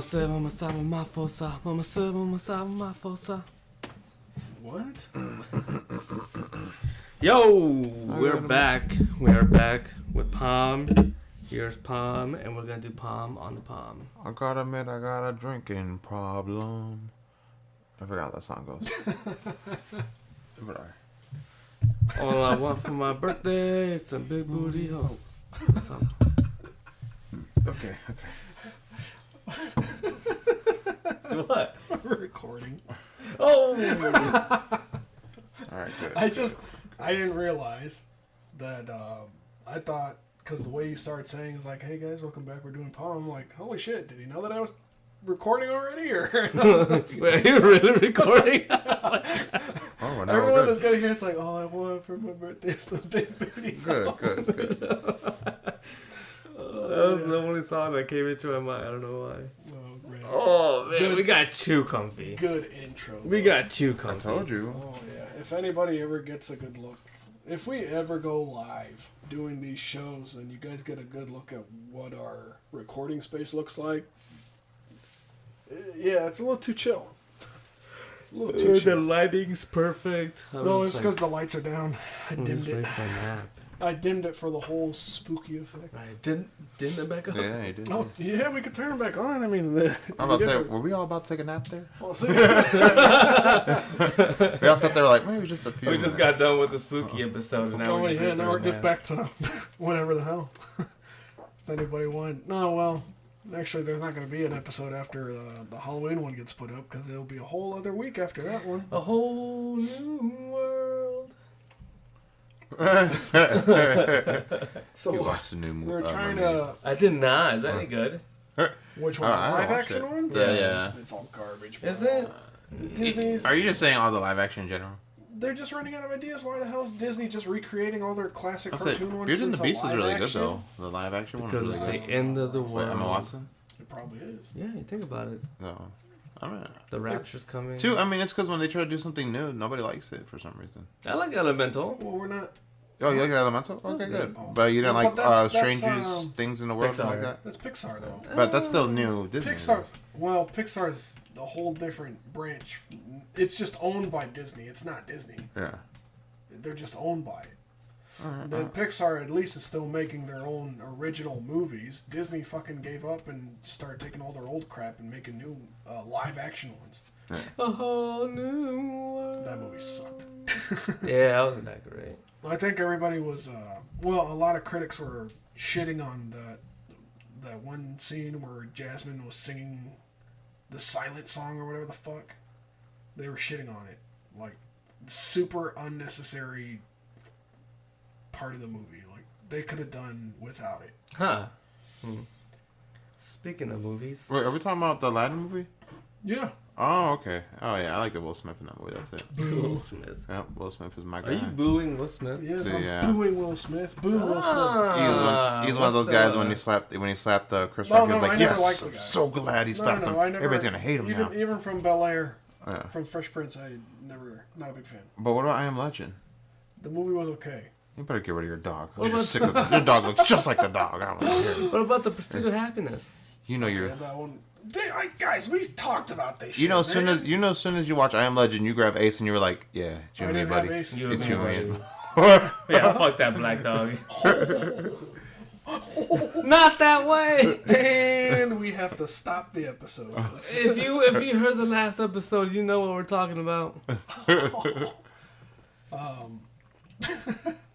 say, mama say, mama fosa. Mama say, mama say, mama fosa. What? Yo, we're back. We are back with Palm. Here's Palm, and we're gonna do Palm on the Palm. I gotta admit, I got a drinking problem. I forgot how that song goes. But All I want for my birthday is some big booty hoes. okay. What? We're recording. Oh! All right, good. I didn't realize that, I thought, because the way you started saying is like, hey guys, welcome back, we're doing Palm. I'm like, holy shit, did he know that I was recording already? Or Wait, are you really recording? Everyone is going to hear it's like, all I want for my birthday is some big booty. Good. That was the only song that came into my mind. I don't know why. Oh, man. Oh, man, we got too comfy. Good intro. We got too comfy. I told you. Oh, yeah. If anybody ever gets a good look, if we ever go live doing these shows and you guys get a good look at what our recording space looks like, yeah, it's a little too chill. A little too The chill. lighting's perfect. No, it's because the lights are down. I dimmed it. For a nap. I dimmed it for the whole spooky effect. Right. Didn't it back up? Yeah, you did. Oh, yeah, we could turn it back on. I mean, I'm about to say, were we all about to take a nap there? we We all sat there like, maybe just a few We just minutes. got done with the spooky episode. And now now we're just back to whatever the hell. If anybody wanted. No, well, actually, there's not going to be an episode after the Halloween one gets put up because it'll be a whole other week after that one. A whole new world. So You watched the new movie. we're trying to. I did not. Is that any good? Which one? I Live watched action it. one? Yeah. It's all garbage. Is bro. it? Disney's. Are you just saying all the live action in general? They're just running out of ideas. Why the hell is Disney just recreating all their classic I'll say, cartoon ones? Beauty and the into Beast is live really action? good though. The live action one Because was it's really the good. end of the Wait, world. Emma Watson? It probably is. Yeah, you think about it. So, I mean, The Rapture's coming. I mean, it's because when they try to do something new, nobody likes it for some reason. I like Elemental. Well, we're not. Oh, you like Elemental? Okay, That's good. good. Oh. But you didn't Well, like but that's, Strangest Things in the World, something like Pixar. that? That's Pixar, though. But that's still new Disney. Pixar's a whole different branch. It's just owned by Disney. It's not Disney. Yeah. They're just owned by it. Alright, Then Pixar at least is still making their own original movies. Disney fucking gave up and started taking all their old crap and making new live action ones. A whole new world. That movie sucked. Yeah, that wasn't that great. I think everybody was, a lot of critics were shitting on that one scene where Jasmine was singing the silent song or whatever the fuck. They were shitting on it. Like, super unnecessary part of the movie. Like, they could have done without it. Huh. Speaking of movies. Wait, are we talking about the Aladdin movie? Yeah. Oh, okay. Oh, yeah, I like the Will Smith in that movie. That's it. Will Smith. Yeah, Will Smith is my guy. Are you booing Will Smith? Yes, So, I'm yeah. booing Will Smith. Boo Will Smith. He's one of those guys when he slapped Chris Rock. He was I like, never liked "Yes, the I'm guy. so glad he slapped him. Everybody's gonna hate him now." Even from Bel Air, Yeah. from Fresh Prince, not a big fan. But what about I Am Legend? The movie was okay. You better get rid of your dog. What You're about- sick of your dog looks just like the dog. I don't want to hear it. What about The Pursuit of Happiness? You know Yeah, that one. Guys, we talked about this. You know, shit, as soon as you watch I Am Legend, you grab Ace and you were like, "Yeah, it's you I and me, didn't have buddy. Ace. You It's and you me, and me." Yeah, fuck that black dog. Not that way. And we have to stop the episode. 'cause- If you heard the last episode, you know what we're talking about.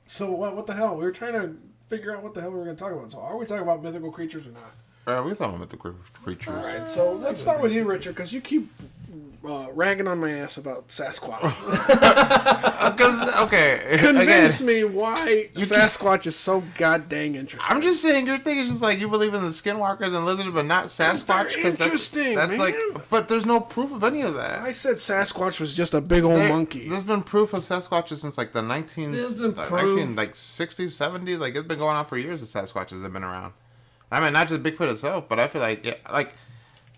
So what the hell? We were trying to figure out what the hell we were going to talk about. So are we talking about mythical creatures or not? We're talking about the creatures. All right. So let's start with you, Richard, because you keep ragging on my ass about Sasquatch. Because okay, Convince again, me why Sasquatch is so goddamn interesting. I'm just saying your thing is just like you believe in the skinwalkers and lizards, but not Sasquatch. they're interesting, That's man. like, but there's no proof of any of that. I said Sasquatch was just a big old monkey. There's been proof of Sasquatches since like the 1960s, 70s. Like it's been going on for years. The Sasquatches have been around. I mean, not just Bigfoot itself, but I feel like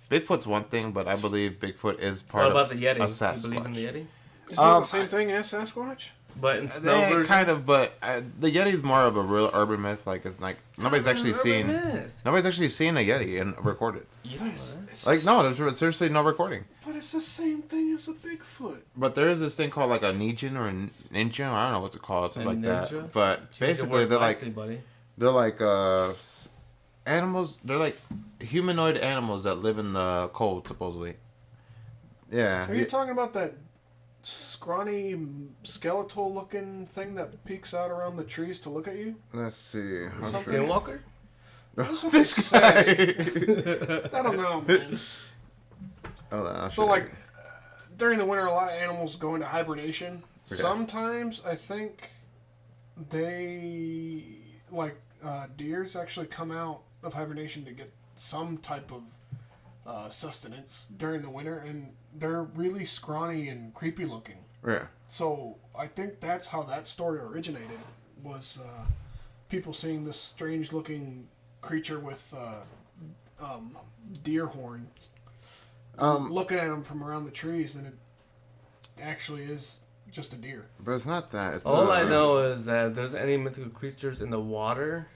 Bigfoot's one thing, but I believe Bigfoot is part What about of the Yeti? a Sasquatch. You believe in the Yeti? Is that the same thing as Sasquatch? But in snow version? Kind of, but the Yeti's more of a real urban myth. Like it's like nobody's actually seen a Yeti and recorded. You don't know that. Like no, there's seriously no recording. But it's the same thing as a Bigfoot. But there is this thing called like a Nijin or a Ninja. I don't know what's it called, something like that. But basically, they're like animals. They're like humanoid animals that live in the cold, supposedly. Yeah. Are you talking about that scrawny, skeletal-looking thing that peeks out around the trees to look at you? Let's see. Skinwalker? This guy. I don't know, man. So, like, during the winter, a lot of animals go into hibernation. Okay. Sometimes, I think, they, like, deers actually come out of hibernation to get some type of sustenance during the winter, and they're really scrawny and creepy looking. Yeah. So I think that's how that story originated, was people seeing this strange looking creature with deer horns, looking at them from around the trees, and it actually is just a deer. But it's not that. It's all I know is that if there's any mythical creatures in the water,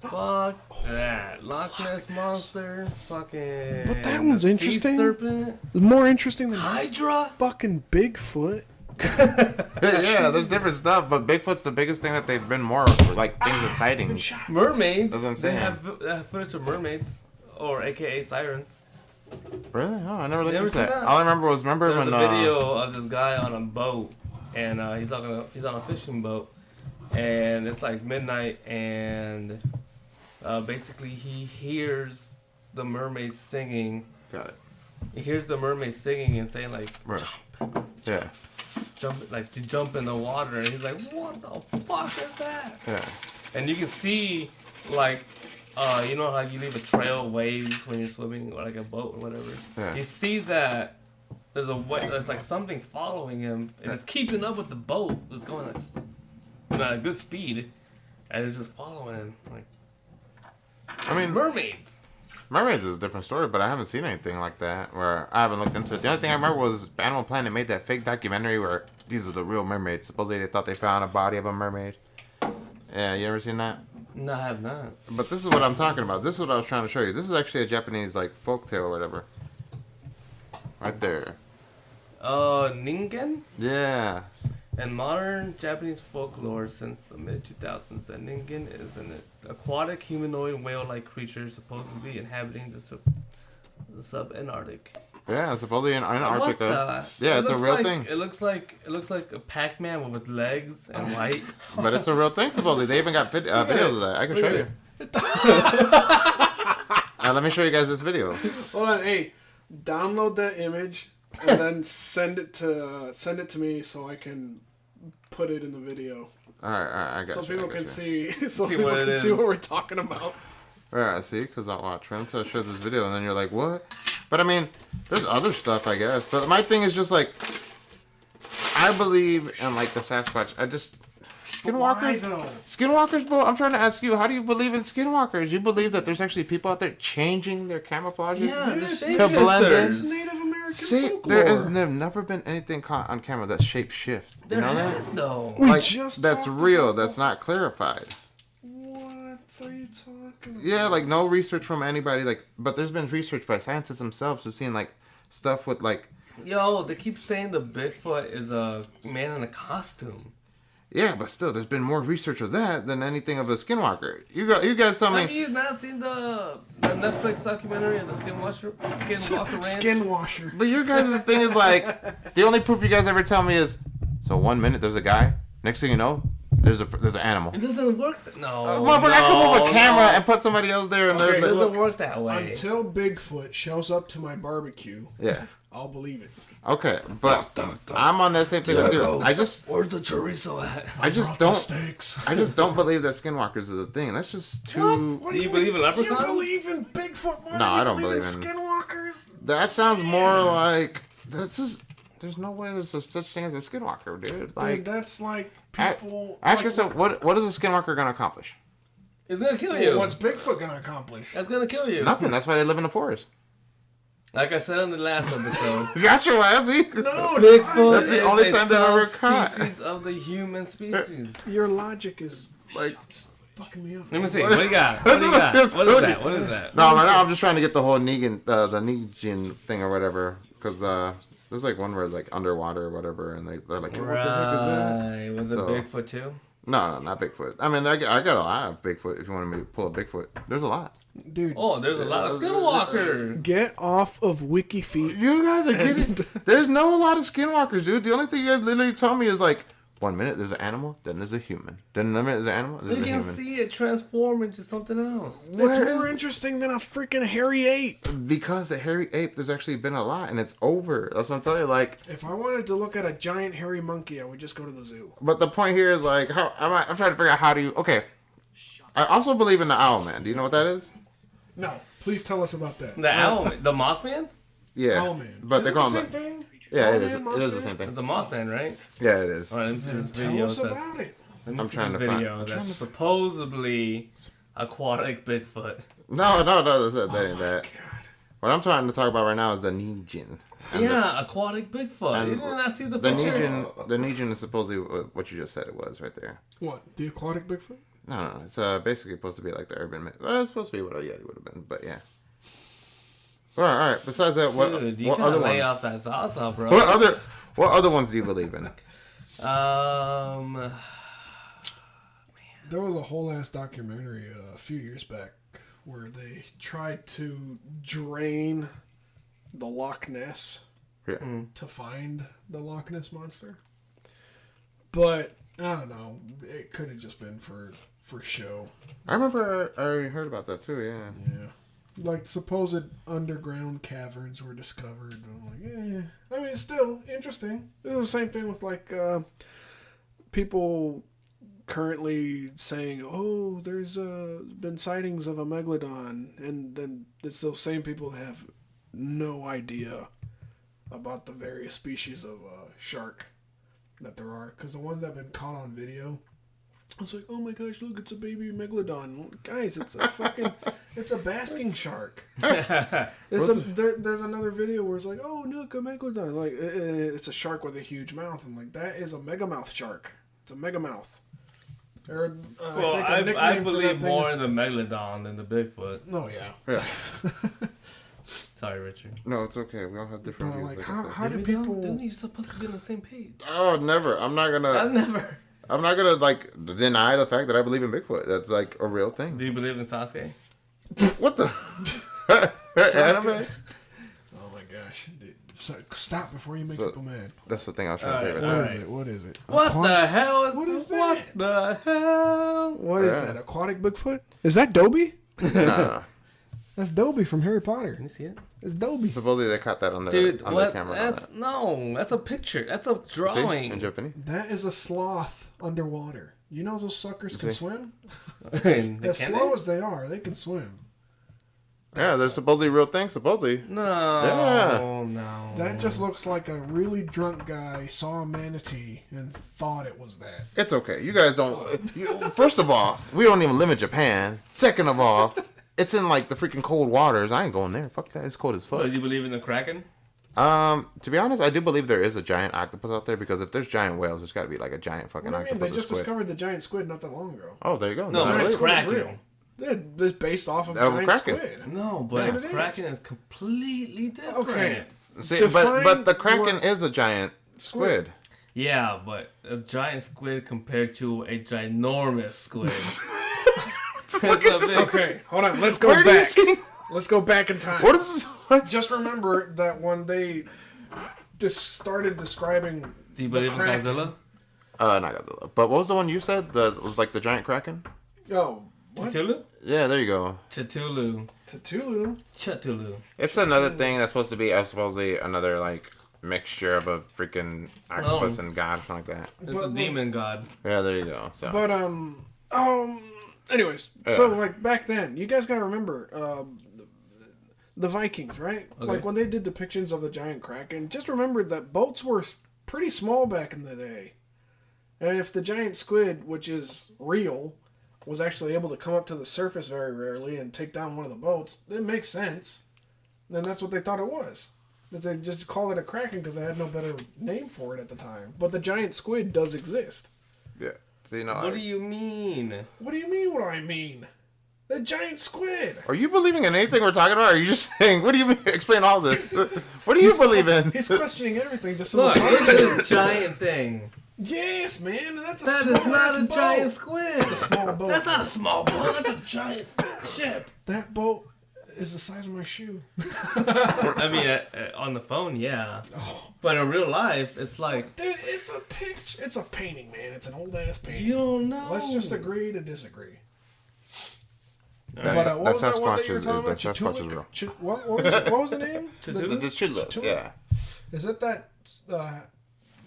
fuck that. Loch Ness Monster, fucking. But that one's interesting. Sea serpent. More interesting than Hydra. Fucking Bigfoot. Yeah, there's different stuff, but Bigfoot's the biggest thing that they've been more like things of sightings. Mermaids. That's what I'm saying. They have footage of mermaids, or AKA sirens. Really? Oh, I never looked into that. All I remember was There's when a video of this guy on a boat, and he's on a fishing boat, and it's like midnight, and basically he hears the mermaids singing. Got it. He hears the mermaids singing and saying like, right. jump, like you jump in the water, and he's like, what the fuck is that? Yeah. And you can see like. You know how you leave a trail of waves when you're swimming, or like a boat or whatever. Yeah. He sees that there's like something following him, and it's keeping up with the boat. It's going at a good speed, and it's just following him. Like, I mean, mermaids. Mermaids is a different story, but I haven't seen anything like that where I haven't looked into it. The only thing I remember was Animal Planet made that fake documentary where these are the real mermaids. Supposedly they thought they found a body of a mermaid. Yeah, you ever seen that? No, I have not. But this is what I'm talking about. This is what I was trying to show you. This is actually a Japanese like folktale or whatever. Right there. Ningen? Yeah. In modern Japanese folklore since the mid-2000s, a ningen is an aquatic humanoid whale-like creature supposedly inhabiting the sub-Antarctic. Yeah, supposedly in Antarctica. What the? Yeah, it's a real thing. It looks like a Pac-Man with legs and white. But it's a real thing, supposedly. They even got videos of that. I can show you. Let me show you guys this video. Hold on, hey, download that image and then send it to me so I can put it in the video. All right, I got you. So people can see what we're talking about. All right, see, because I'll watch. Right until I show this video, and then you're like, what? But I mean, there's other stuff, I guess. But my thing is just like, I believe in like the Sasquatch. Skinwalkers. Skinwalkers, bro. I'm trying to ask you, how do you believe in skinwalkers? You believe that there's actually people out there changing their camouflages to blend in? It's Native American folklore. There's never been anything caught on camera that's shape shift. You know that? There has though. Like, that's real. That's not clarified. What are you talking about? Yeah, like no research from anybody. Like, but there's been research by scientists themselves who've seen like stuff with like. Yo, they keep saying the Bigfoot is a man in a costume. Yeah, but still, there's been more research of that than anything of a skinwalker. You guys tell me. Have you not seen the Netflix documentary of the Skinwalker Ranch? Skinwasher. But your guys' thing is like, the only proof you guys ever tell me is, so 1 minute there's a guy, next thing you know, there's an animal. It doesn't work. I come with a camera and put somebody else there, and it doesn't work that way. Until Bigfoot shows up to my barbecue, yeah, I'll believe it. Okay, but I'm on that same thing with you. Where's the chorizo at? I just don't believe that skinwalkers is a thing. That's just too. Do you believe in leprechauns? You believe in Bigfoot more? No, I don't believe in skinwalkers. That sounds more like that's just. There's no way there's such thing as a skinwalker, dude. Like, dude, that's like people. Ask yourself, what is a skinwalker gonna accomplish? It's gonna kill you. What's Bigfoot gonna accomplish? That's gonna kill you. Nothing. That's why they live in the forest. Like I said on the last episode, You got your Lassie? No, Bigfoot That's the is only a time they've ever caught. subspecies of the human species. your logic is Like, fucking me up. Let me see. What do you got? What do you got? What is that? What is that? no, right now I'm just trying to get the whole Negan, the Negan thing or whatever. Because there's like one where it's like underwater or whatever, and they're like, what the heck is that? Right. Was it So- Bigfoot too? No, not Bigfoot. I mean, I got a lot of Bigfoot. If you wanted me to pull a Bigfoot, there's a lot. Dude, Oh, there's a lot of Skinwalker. get off of WikiFeet. You guys are getting. There's no lot of skinwalkers, dude. The only thing you guys literally tell me is like, 1 minute there's an animal, then there's a human. Then another minute there's an animal, there's You a can human. see it transform into something else. That's Where more is- interesting than a freaking hairy ape. Because the hairy ape, there's actually been a lot, and it's over. That's what I'm telling you. Like, If I wanted to look at a giant hairy monkey, I would just go to the zoo. but the point here is like, how I'm trying to figure out how do you. Okay, I also believe in the owl man. Do you know what that is? No, please tell us about that. The owl, the Mothman? Yeah, Owlman. but Is they it call the him. same thing? Yeah, it is. Owlman, It is the Mothman? same thing. The Mothman, right? Yeah, it is. Alright, let me see this Tell video. us That's- about it. Let me I'm see trying this to find- video I'm trying that's to- supposedly aquatic Bigfoot. No, that ain't that. What I'm trying to talk about right now is the Negan. And Yeah, aquatic Bigfoot. and You did not see the The picture? Negan is supposedly what you just said it was right there. What? The aquatic Bigfoot? No, it's basically supposed to be like the urban myth. Well, it's supposed to be what a Yeti would have been, but yeah. All right. Besides that, what Dude, you what gotta other lay ones? off that salsa, bro. What other ones do you believe in? There was a whole ass documentary a few years back where they tried to drain the Loch Ness Yeah. to find the Loch Ness monster. But I don't know. It could have just been for show. I remember I heard about that too. Yeah. Yeah. Like supposed underground caverns were discovered. I'm like, I mean, it's still interesting. It's the same thing with like people currently saying, "Oh, there's been sightings of a megalodon," and then it's those same people that have no idea about the various species of shark that there are. Because the ones that have been caught on video, I was like, "Oh my gosh, look, it's a baby megalodon, guys! It's a fucking, it's a basking shark." There's another video where it's like, "Oh, look, a megalodon! Like it's a shark with a huge mouth." I'm like, "That is a megamouth shark. It's a megamouth." Or, Well, think a I nickname for that believe thing more is- in the megalodon than the Bigfoot. Oh yeah. Yeah. Sorry, Richard. No, it's okay. We all have different But, views. like, Like how- I said. how do Did we know? people- Didn't you supposed to be on the same page? Oh, never. I'm not I've gonna. never. I'm not gonna like deny the fact that I believe in Bigfoot. That's like a real thing. Do you believe in Sasuke? What the? Sasuke. Anime? Oh my gosh. Dude. So, stop before you make So- people mad. That's the thing I was trying to say right What there. is it? What is it? What the hell is What is What that? the hell? What is Yeah. that? Aquatic Bigfoot? Is that Dobby? Nah. That's Dobby from Harry Potter. Can you see it? It's Dobby. Supposedly they caught that on their Dude, on their what? camera. and all That's no. That's a picture. That's a that. See? In drawing. Japanese. That is a sloth underwater. You know those suckers can See? swim? Can As they? slow as they are, they can swim. Yeah, they're supposedly real things. Supposedly. No. Yeah. No. That just looks like a really drunk guy saw a manatee and thought it was that. It's okay. You guys don't. First of all, we don't even live in Japan. Second of all, it's in like the freaking cold waters. I ain't going there. Fuck that. It's cold as Oh, fuck. do you believe in the Kraken? To be honest, I do believe there is a giant octopus out there because if there's giant whales, there's got to be like a giant fucking What do you mean? octopus They or just squid. discovered the giant squid not that long ago. Oh, there you go. No, That's but what it's it is. Squid is Kraken. real. It's based off of Of giant Kraken. squid. No, but That's what it is. Kraken is completely different. Okay. See, Define but the Kraken what- is a giant squid. Yeah, but a giant squid compared to a ginormous squid. That's a big- Okay, hold on. Let's go Where do you back. see? Let's go back in time. What is this? What? Just remember that when they just started describing Do you the believe in Kraken- Godzilla? Not Godzilla. But what was the one you said? That was like the giant Kraken? Oh, what? Cthulhu? Yeah, there you go. Cthulhu. Cthulhu. Cthulhu. It's another thing that's supposed to be supposedly another like mixture of a freaking octopus and god or something like that. It's But- a demon god. Yeah, there you go. So But anyways, so like back then, you guys gotta remember the Vikings, right? Okay. Like when they did depictions of the giant Kraken, just remember that boats were pretty small back in the day. And if the giant squid, which is real, was actually able to come up to the surface very rarely and take down one of the boats, it makes sense and that's what they thought it was. They just call it a kraken because they had no better name for it at the time. But the giant squid does exist. Yeah. So, you know, What do you mean? What do you mean? What do I mean? The giant squid. Are you believing in anything we're talking about? Or are you just saying? What do you mean? Explain all this. What do you believe in? He's questioning everything. Just Look, so look at this giant thing. Yes, man. That's a That small is not a boat. giant squid. It's a small boat. That's not a small boat. That's a giant ship. That boat is the size of my shoe. I mean, on the phone, yeah. Oh. But in real life, it's like... Dude, it's a picture. It's a painting, man. It's an old-ass painting. You don't know. Let's just agree to disagree. That what was that one Sasquatch that you were is talking about? Sasquatch is real. What was the name? The Chitula. Chitula? Yeah. Is it that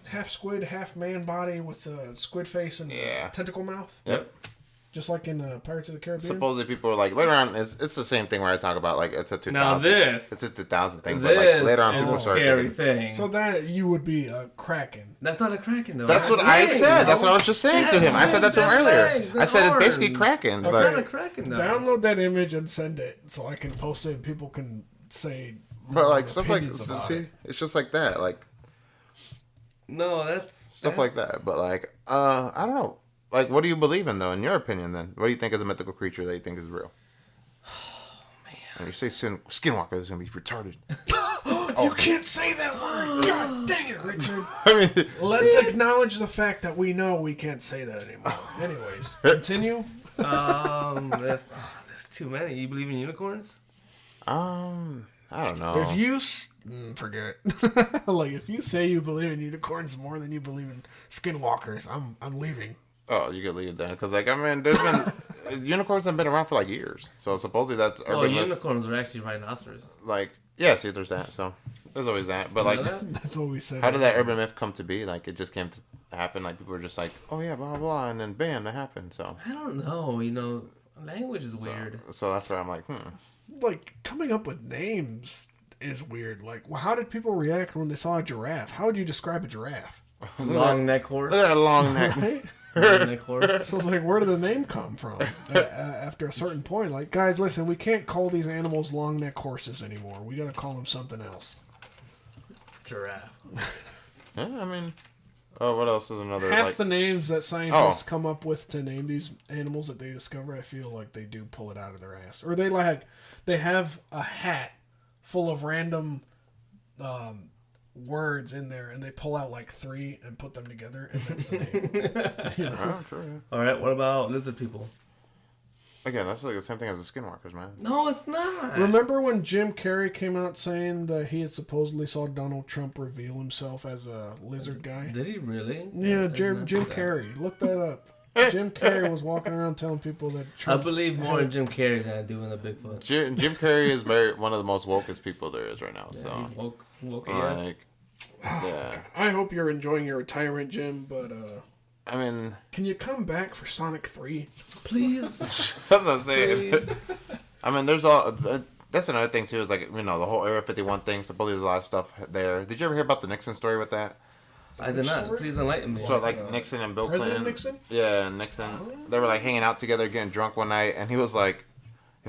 half squid, half man body with the squid face and tentacle mouth? Yep. Just like in Pirates of the Caribbean? Supposedly people are like, later on, it's the same thing where I talk about, like, it's a 2000. Now this. It's a 2000 thing, but, like, later on people is a start scary thinking, thing. So that you would be a kraken. That's not a kraken, though. That's what I said. That's what I was just saying to him. I said that to him earlier. I said it's basically Kraken. It's not a But, kraken, though. Download that image and send it so I can post it and people can say but like, stuff like, opinions about see, it. it's just like that. Like, No, that's... stuff like that. But, like, I don't know. Like, what do you believe in, though, in your opinion, then? What do you think is a mythical creature that you think is real? Oh, man. And you say Skinwalker is going to be retarded. You can't say that word! God dang it, Richard! I mean, Let's acknowledge the fact that we know we can't say that anymore. Anyways, continue. There's too many. You believe in unicorns? I don't know. If you forget it. Like if you say you believe in unicorns more than you believe in skinwalkers, I'm leaving. Oh, you could leave that because, like, I mean, there's been unicorns have been around for like years. So supposedly that's Well, unicorns are actually rhinoceros. like, yeah. See, there's that. So there's always that. But like, That's what we said. how did that urban myth come to be? Like, it just came to happen. Like, people were just like, oh yeah, blah blah, blah, and then bam, that happened. So I don't know. You know, language is weird. So that's why I'm like, Like coming up with names is weird. Like, well, how did people react when they saw a giraffe? How would you describe a giraffe? Long neck horse. Look at that long neck. Right? Long neck horse. So it's like, where did the name come from? After a certain point, like, guys, listen, we can't call these animals long neck horses anymore. We got to call them something else. Giraffe. Yeah, I mean, oh, what else is another? Half like, the names that scientists come up with to name these animals that they discover, I feel like they do pull it out of their ass. Or they have a hat full of random words in there, and they pull out like 3 and put them together, and that's the name. You know? oh, sure, yeah. All right. What about lizard people? Again, that's like the same thing as the skinwalkers, man. No, it's not. Remember when Jim Carrey came out saying that he had supposedly saw Donald Trump reveal himself as a lizard guy? Did he really? Yeah, I Jim didn't see that. Carrey. Look that up. Jim Carrey was walking around telling people that I Trump... believe more in Jim Carrey than I do in the Bigfoot. Jim Carrey is one of the most wokest people there is right now. Yeah, So he's woke yeah. like, yeah. I hope you're enjoying your retirement, Jim, but I mean, can you come back for Sonic 3? Please. that's what I'm saying. Please. I mean, there's all. That's another thing too. Is like, you know, the whole Area 51 thing. Supposedly there's a lot of stuff there. Did you ever hear about the Nixon story with that? I did not. Please enlighten me. So like Nixon and Bill President Clinton. Nixon? Yeah, Nixon. They were like hanging out together, getting drunk one night, and he was like,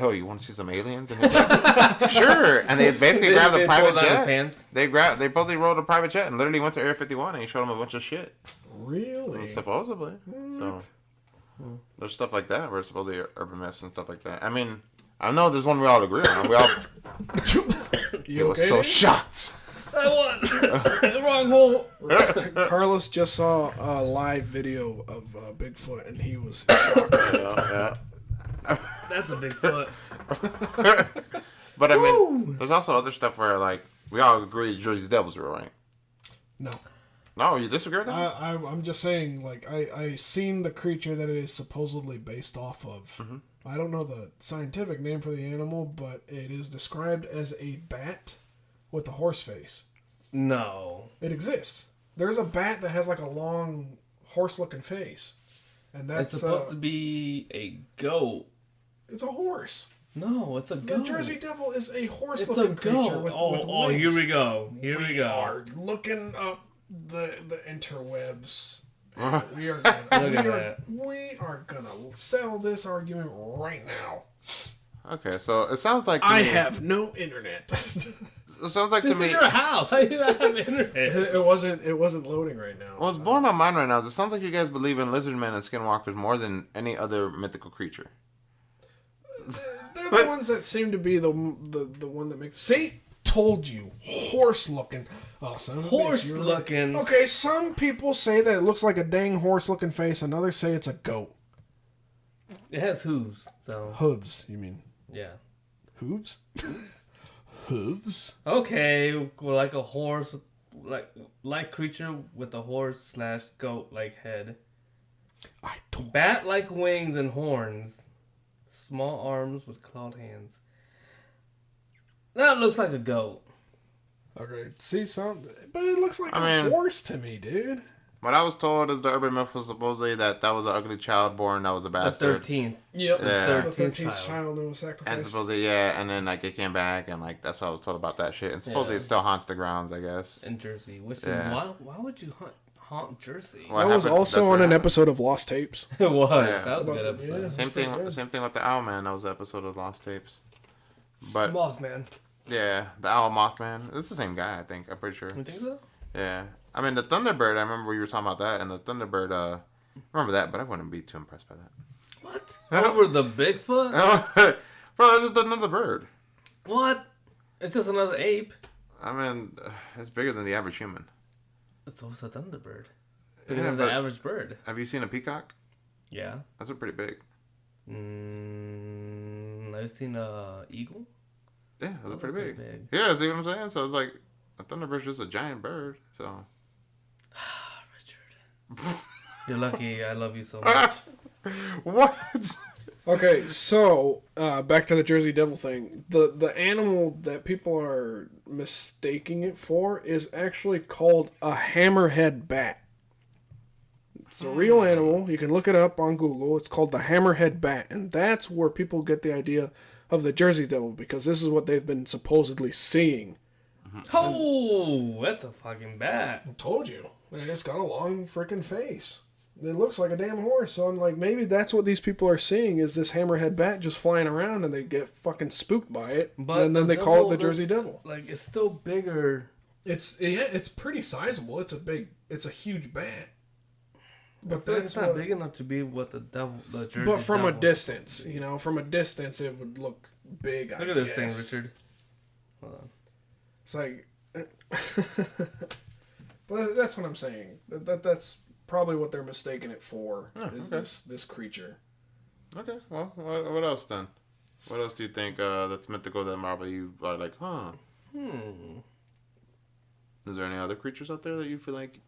"Yo, you want to see some aliens?" And he was like, "Sure." And they basically grabbed a private pulled down his jet. pants. They both rode a private jet and literally went to Area 51, and he showed them a bunch of shit. Really? Supposedly. So there's stuff like that where it's supposedly urban myths and stuff like that. I mean, I know there's one we all agree on. We all. You It was okay so there? shocked. I won. Wrong hole. Carlos just saw a live video of Bigfoot, and he was shocked. Yeah. That's a Bigfoot. But I mean, there's also other stuff where like we all agree Jersey Devils are right. No. No, you disagree with that? I'm just saying, like, I seen the creature that it is supposedly based off of. Mm-hmm. I don't know the scientific name for the animal, but it is described as a bat with a horse face. No. It exists. There's a bat that has like a long horse-looking face, and that's It's supposed to be a goat. It's a horse. No, it's a The goat. Jersey Devil is a It's a horse-looking creature goat. with Oh, wings. here we go. Here we We go. are looking up the interwebs. Uh-huh. We are gonna, Look at that. we are gonna settle this argument right now. Okay, so it sounds like to I me, have no internet. It sounds like This to is me. your house. How do you have internet? It wasn't loading right now. What's blowing my mind right now is it sounds like you guys believe in lizard men and skinwalkers more than any other mythical creature. They're the ones that seem to be the one that makes. See, told you, horse looking. Oh, son of a bitch, Horse you're right. looking. Okay, some people say that it looks like a dang horse looking face, and others say it's a goat. It has hooves. So Hooves, you mean? yeah. Hooves? Hooves? Okay, well, like a horse, like creature with a horse / goat like head. I don't. Bat like wings and horns. Small arms with clawed hands. That looks like a goat. Okay, see some, but it looks like I a mean- horse to me, dude. What I was told is the urban myth was supposedly that was an ugly child born that was a The bastard. 13th. Yep. Yeah. The 13th child. child that was And sacrificed. supposedly, yeah, and then like it came back, and like that's what I was told about that shit. And supposedly Yeah. it still haunts the grounds, I guess. In Jersey. Which Yeah. is, why would you haunt Jersey? What That was happened- also that's what on an happened. episode of Lost Tapes. It was. Yeah. That was a good About the- episode. yeah. Same pretty thing. good. Same thing with the Owlman. That was the episode of Lost Tapes. But Mothman. yeah, the Owl Mothman. It's the same guy, I think. I'm pretty sure. You think so? Yeah, I mean the Thunderbird. I remember we were talking about that, and the Thunderbird. Remember that, but I wouldn't be too impressed by that. What? Over the Bigfoot? Bro, that's just another bird. What? It's just another ape. I mean, it's bigger than the average human. So it's a thunderbird. Bigger Yeah, than but the average bird. have you seen a peacock? Yeah. That's pretty big. I've seen a eagle. Yeah, that's Those are pretty big. big. Yeah, see what I'm saying? So it's like a thunderbird's just a giant bird. So Richard. You're lucky. I love you so much. what? Okay, so back to the Jersey Devil thing. The animal that people are mistaking it for is actually called a hammerhead bat. It's a real animal. You can look it up on Google. It's called the hammerhead bat, and that's where people get the idea of the Jersey Devil, because this is what they've been supposedly seeing. Oh, that's a fucking bat. I told you. And it's got a long freaking face. It looks like a damn horse. So I'm like, maybe that's what these people are seeing is this hammerhead bat just flying around, and they get fucking spooked by it. But and then the they call devil it the Jersey Devil. Like, it's still bigger. It's pretty sizable. It's a huge bat. But But that's it's not what, big enough to be what the Jersey but from a Devil- distance, from a distance it would look big. Look at this thing, Richard. Hold on. It's like, but that's what I'm saying. That's probably what they're mistaking it for. Oh, is okay. this creature? Okay, well, what else then? What else do you think that's mythical that Marvel you are like, huh? Is there any other creatures out there that you feel like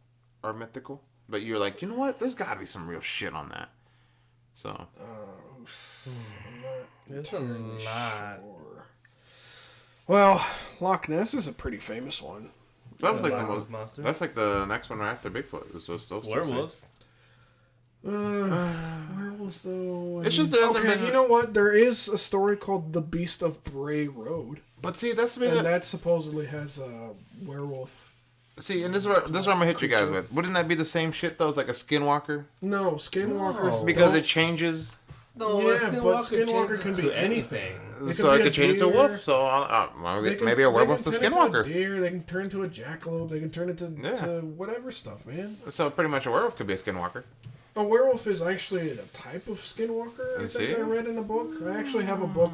are mythical? But you're like, you know what? There's got to be some real shit on that. So. I'm not There's a entirely lot. sure. Well, Loch Ness is a pretty famous one. That was like the Loch most. Ness Monster. That's like the next one right after Bigfoot. It's just those Werewolves. Werewolves, though. It's just there hasn't okay, been- you know what? There is a story called The Beast of Bray Road, But see, that's me. and that supposedly has a werewolf. See, and this is where I'm gonna hit you guys with. Wouldn't that be the same shit though? It's like a skinwalker No, Skinwalkers. No. because don't- it changes, No, Yeah, a but Skinwalker changes can be to anything. It so could it be could change into a deer. wolf. So well, They can- maybe a they werewolf's a can turn into skinwalker. deer. They can turn into a jackalope. They can turn into Yeah. to whatever stuff, man. So pretty much a werewolf could be a skinwalker. A werewolf is actually a type of skinwalker. I You think see? I read in a book. I actually have a book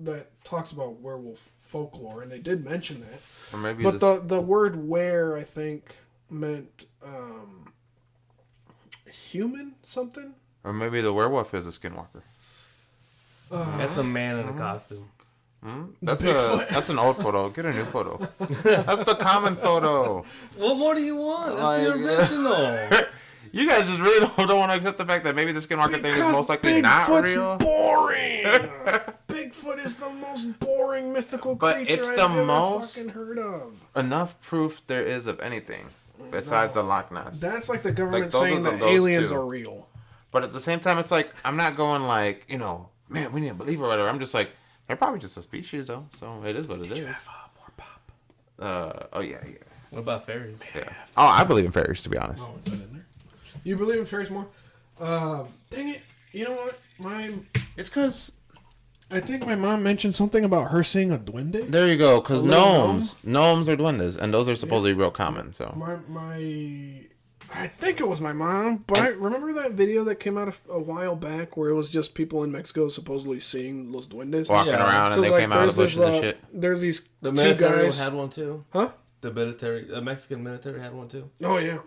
that talks about werewolf folklore, and they did mention that. Or maybe But this, the word "were" I think meant human something. or maybe the werewolf is a skinwalker. That's a man in a costume. That's Bigfoot. that's an old photo. Get a new photo. That's the common photo. What more do you want? That's Like, the original. You guys just really don't want to accept the fact that maybe the skinwalker thing is most likely not Bigfoot's real. boring. Bigfoot is the most boring mythical But creature it's I've the ever most- fucking heard of. Enough proof there is of anything besides the Loch Ness. That's like the government those saying are that those aliens two. are real. But at the same time, it's like I'm not going like man, we need to believe or whatever. I'm just like they're probably just a species though, so it is what it is. More pop. Oh yeah. What about fairies? Yeah. Oh, I believe in fairies to be honest. Oh, is that in there? You believe in fairies more? Dang it. You know what? It's because I think my mom mentioned something about her seeing a duende. There you go, because A little gnomes are duendes, and those are supposedly real common. So I think it was my mom, but I remember that video that came out a while back where it was just people in Mexico supposedly seeing los duendes. walking around, and they came out of the bushes and shit. There's these The two military guys. had one too. Huh? The Mexican military had one too. Oh, yeah.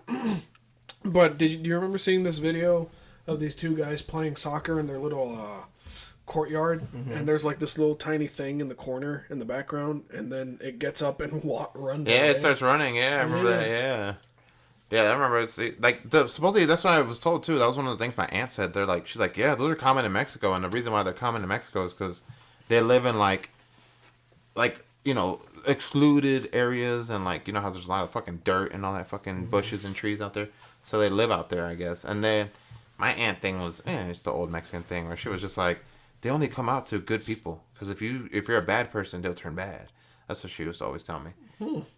But do you remember seeing this video of these two guys playing soccer in their little courtyard? Mm-hmm. And there's like this little tiny thing in the corner in the background, and then it gets up and runs Yeah, away. it starts running. Yeah, I remember that. Yeah. Yeah, I remember. It's like supposedly that's what I was told too. That was one of the things my aunt said. They're like, she's like, yeah, those are common in Mexico, and the reason why they're common in Mexico is because they live in like excluded areas, and like how there's a lot of fucking dirt and all that fucking bushes and trees out there. So they live out there, I guess. And then my aunt thing was, it's the old Mexican thing where she was just like, they only come out to good people because if you're a bad person, they'll turn bad. That's what she used to always tell me.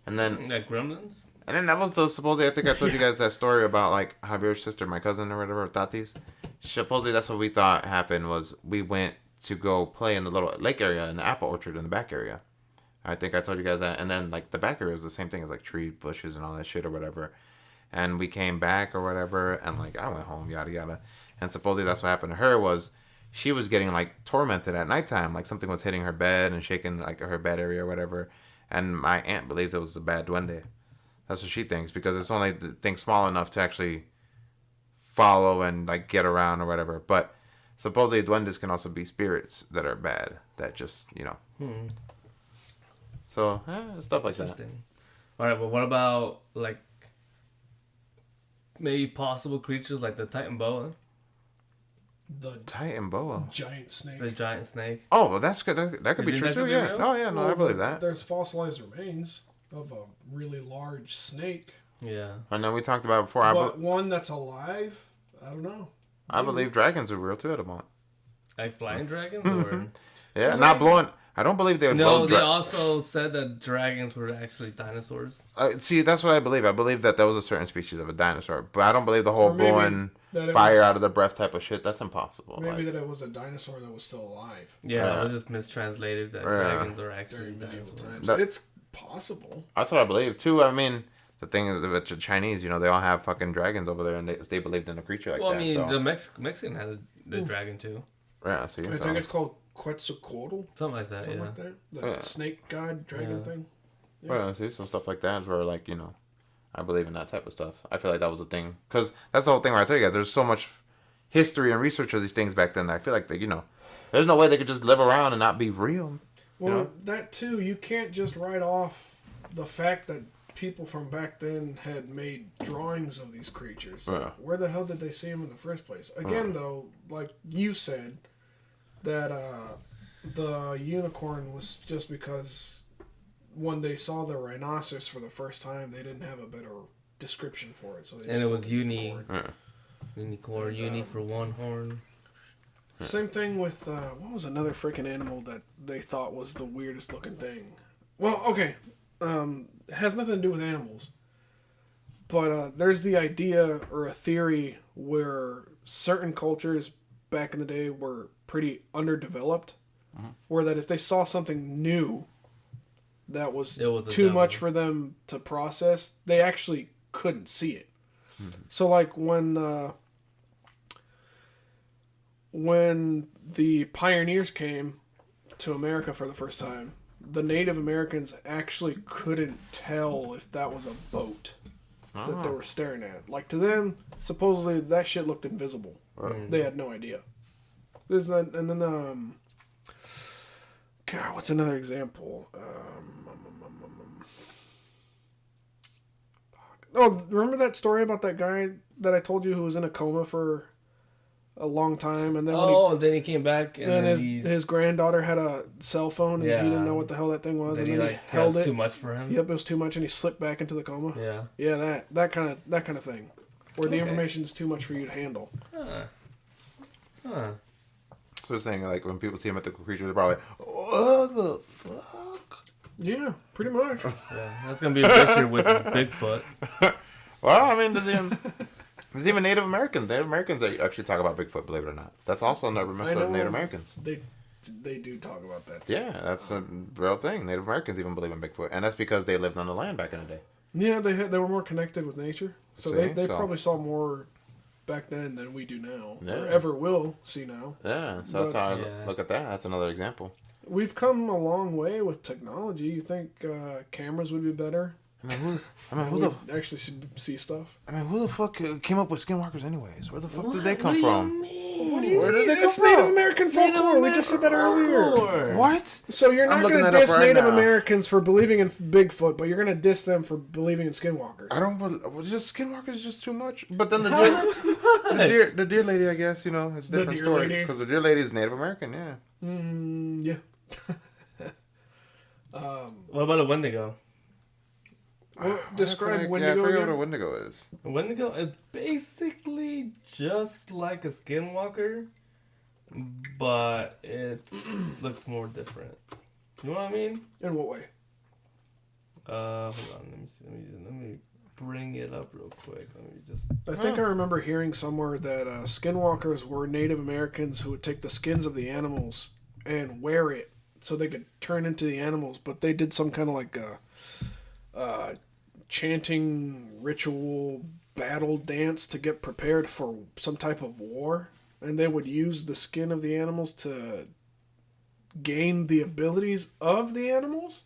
And then like gremlins. And then that was supposedly, I think I told you guys that story about like Javier's sister, my cousin or whatever, Tatis. Supposedly that's what we thought happened was we went to go play in the little lake area in the apple orchard in the back area. I think I told you guys that. And then like the back area was the same thing as like tree bushes and all that shit or whatever. And we came back or whatever, and like I went home, yada yada. And supposedly that's what happened to her was she was getting like tormented at nighttime, like something was hitting her bed and shaking like her bed area or whatever. And my aunt believes it was a bad duende. That's what she thinks because it's only the thing small enough to actually follow and like get around or whatever. But supposedly duendes can also be spirits that are bad that just So stuff like that. Interesting. All right, but what about like maybe possible creatures like the Titan boa, The Titan boa, giant snake. the giant snake? Oh, well, that's good. That could be true too. Yeah. Real? No, yeah, no, I believe that. There's fossilized remains of a really large snake. Yeah. I know we talked about it before. But one that's alive? I don't know. I believe dragons are real too at the moment. Like flying dragons, or Yeah, not blowing. I don't believe they would no? blow. They also said that dragons were actually dinosaurs. See, that's what I believe. I believe that was a certain species of a dinosaur, but I don't believe the whole Or maybe blowing that it fire was- out of the breath type of shit. That's impossible. Maybe Like, that it was a dinosaur that was still alive Yeah, it was just mistranslated that dragons are actually during medieval dinosaurs. times. That- It's possible. that's what I believe too. I mean, the thing is, with the Chinese, they all have fucking dragons over there, and they believed in a creature like Well, that. I mean, So the Mexican has the dragon too, yeah, see, I so think it's called Quetzalcoatl. something like that. Something Yeah. like that. The Yeah. snake god dragon Yeah. thing. yeah, see, so stuff like that is where like I believe in that type of stuff. I feel like that was a thing because that's the whole thing where I tell you guys, there's so much history and research of these things back then. That I feel like there's no way they could just live around and not be real. Well, that too, you can't just write off the fact that people from back then had made drawings of these creatures. Like, where the hell did they see them in the first place? Again, though, like you said, that the unicorn was just because when they saw the rhinoceros for the first time, they didn't have a better description for it. So they And it just was called unicorn. Unicorn, uni for one horn. Same thing with what was another freaking animal that they thought was the weirdest looking thing? Well, okay, it has nothing to do with animals, but there's the idea or a theory where certain cultures back in the day were pretty underdeveloped, where that if they saw something new that was It was a too devil. much for them to process, they actually couldn't see it. So like when the pioneers came to America for the first time, the Native Americans actually couldn't tell if that was a boat that they were staring at. Like to them, supposedly that shit looked invisible. They had no idea. And then God, what's another example? Oh, remember that story about that guy that I told you who was in a coma for a long time, and then Then he came back, and then then his granddaughter had a cell phone, and he didn't know what the hell that thing was, and then he held it. Too much for him. Yep, it was too much, and he slipped back into the coma. Yeah. Yeah, that kind of thing, where the information is too much for you to handle. Huh. So it's saying like when people see a mythical creature, they're probably like, what the fuck? Yeah, pretty much. Yeah, that's gonna be a picture with Bigfoot. Well, I mean, there's even Native Americans. Native Americans that actually talk about Bigfoot, believe it or not. That's also another myth of Native Americans. They they do talk about that. Yeah, that's a real thing. Native Americans even believe in Bigfoot, and that's because they lived on the land back in the day. Yeah, they were more connected with nature, so See? they So- probably saw more back then than we do now, Yeah. or ever will see now. Yeah, so that's But- how I Yeah. look at that. That's another example. We've come a long way with technology. You think cameras would be better? Who We'd actually see stuff. who the fuck came up with skinwalkers anyways? Where the fuck did they What come do from? you mean? What do you Where did mean? they come It's from? Native American Native folklore. We just said that earlier. folklore. What? So you're I'm not looking going to that up diss right Native now. Americans for believing in Bigfoot, but you're going to diss them for believing in skinwalkers. I don't. Well, just skinwalkers is just too much. But then the How deer, the deer lady, I guess it's a The different deer story lady? because the deer lady is Native American. Yeah. Yeah. What about a Wendigo? Well, describe I Wendigo forget what again. a Wendigo is. A Wendigo is basically just like a skinwalker, but it looks more different. You know what I mean? In what way? Hold on. Let me see. Let me bring it up real quick. Let me just. I think I remember hearing somewhere that skinwalkers were Native Americans who would take the skins of the animals and wear it so they could turn into the animals, but they did some kind of like chanting ritual battle dance to get prepared for some type of war, and they would use the skin of the animals to gain the abilities of the animals,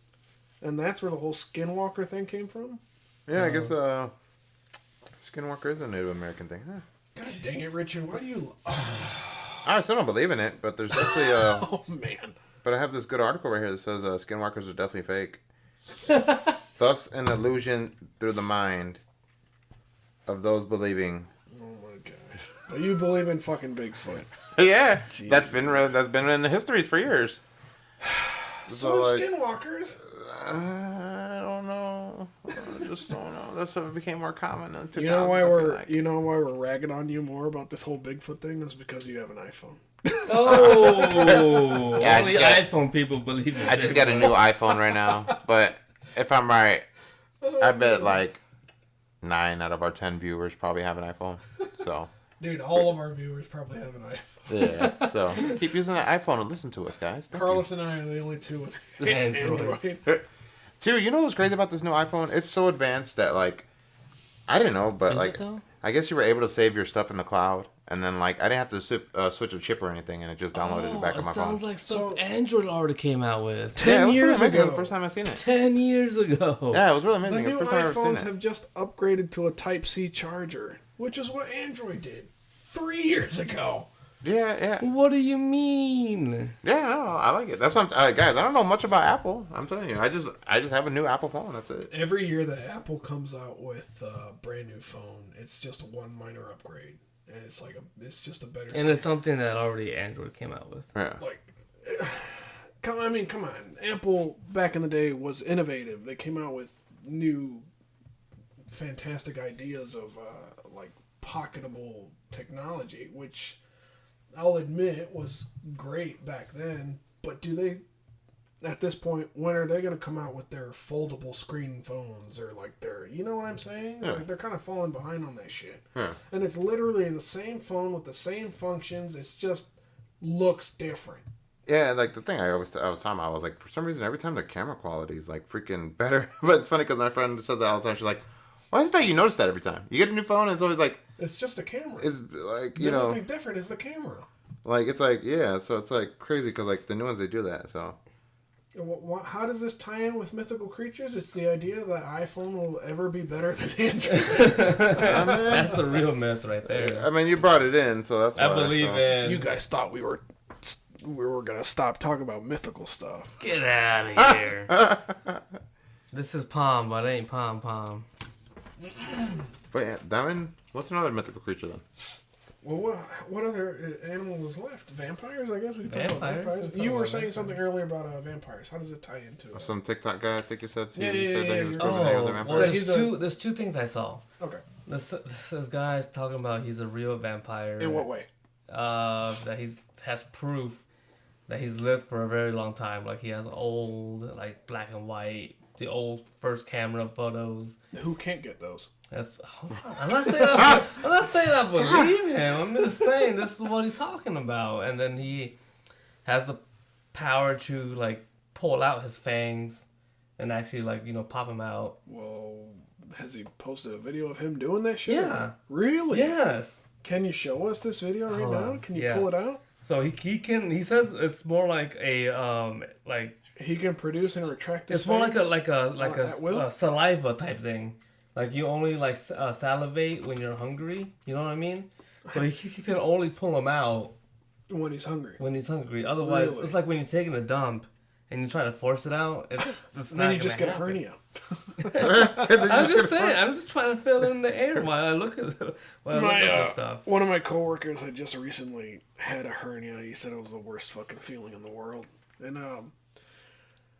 and that's where the whole skinwalker thing came from. Yeah, I guess skinwalker is a Native American thing. Huh. God dang it, Richard! Why do you? I still don't believe in it, but there's definitely Oh man! But I have this good article right here that says skinwalkers are definitely fake. Thus, an illusion through the mind of those believing. Oh my gosh! Well, you believe in fucking Bigfoot? Yeah, Jeez. that's been in the histories for years. So like, skinwalkers. I don't know. I just don't know. That's what became more common in 2000. You know why I feel we're like. you know why we're ragging on you more about this whole Bigfoot thing is because you have an iPhone. Oh, Yeah, I only just got- iPhone people believe in I just got a new iPhone right now, but if I'm right, I bet like 9 out of our 10 viewers probably have an iPhone. So Dude, all of our viewers probably have an iPhone. yeah, so keep using an iPhone and listen to us, guys. Thank you. Carlos and I are the only two with Android. Android. Too, you know what's crazy about this new iPhone? It's so advanced that like, I didn't know, but Is like, it though? I guess you were able to save your stuff in the cloud, and then like I didn't have to switch a chip or anything, and it just downloaded it back on my phone. Sounds like stuff So- Android already came out with 10 yeah, it was years pretty amazing. It was ago. the first time I seen it. 10 years ago. Yeah, it was really The amazing. It was new the first time I ever seen iPhones it. have just upgraded to a Type-C charger, which is what Android did 3 years ago. Yeah. What do you mean? Yeah, no, I like it. That's what guys. I don't know much about Apple. I'm telling you, I just have a new Apple phone. That's it. Every year that Apple comes out with a brand new phone, it's just one minor upgrade, and it's just a better. And it's something that already Android came out with. Yeah. like, come on. Apple back in the day was innovative. They came out with new, fantastic ideas of like pocketable technology, which I'll admit was great back then. But do they, at this point, when are they going to come out with their foldable screen phones or like their, you know what I'm saying? Yeah. Like they're kind of falling behind on that shit. Yeah. And it's literally the same phone with the same functions. It's just looks different. Yeah, like the thing I was talking about, I was like, for some reason, every time the camera quality is like freaking better. But it's funny because my friend said that all the time. She's like, why is it that you notice that every time? You get a new phone and it's always like, It's just a camera. it's like, The only thing different is the camera. like, it's like, yeah, so it's like crazy because like the new ones, they do that, so. How does this tie in with mythical creatures? It's the idea that iPhone will ever be better than Android. I mean, That's the real myth right there. I mean, you brought it in, so that's why. I believe so. in. You guys thought we were gonna stop talking about mythical stuff. Get out of here. This is Palm, but it ain't Palm. But yeah, Diamond, what's another mythical creature then? Well, what other animal is left? Vampires, I guess we could talk about Vampires? vampires. We could talk You were about saying vampires. something earlier about vampires. How does it tie into? Some TikTok guy, I think you said too. Yeah, He yeah, said yeah, that he was yeah. pressing with the Oh, vampire. well, That there's two things I saw. Okay. This guy's talking about he's a real vampire. In what way? That has proof that he's lived for a very long time. Like he has old, like black and white, the old first camera photos. Who can't get those? That's I'm not saying I believe him. I'm just saying this is what he's talking about. And then he has the power to like pull out his fangs and actually like pop him out. Well, has he posted a video of him doing that shit? Yeah. Really? Yes. Can you show us this video right Hold now? on. Can you Yeah. pull it out? So he can. He says it's more like a like He can produce and retract his it's more like fangs? a at will? saliva type thing. Like you only like salivate when you're hungry. You know what I mean? So he can only pull them out when he's hungry. when he's hungry. Otherwise, Really? it's like when you're taking a dump and you try to force it out. It's And not then you just get gonna a happen. hernia. I'm just saying. I'm just trying to fill in the air while I look at this stuff. One of my coworkers had just recently had a hernia. He said it was the worst fucking feeling in the world. And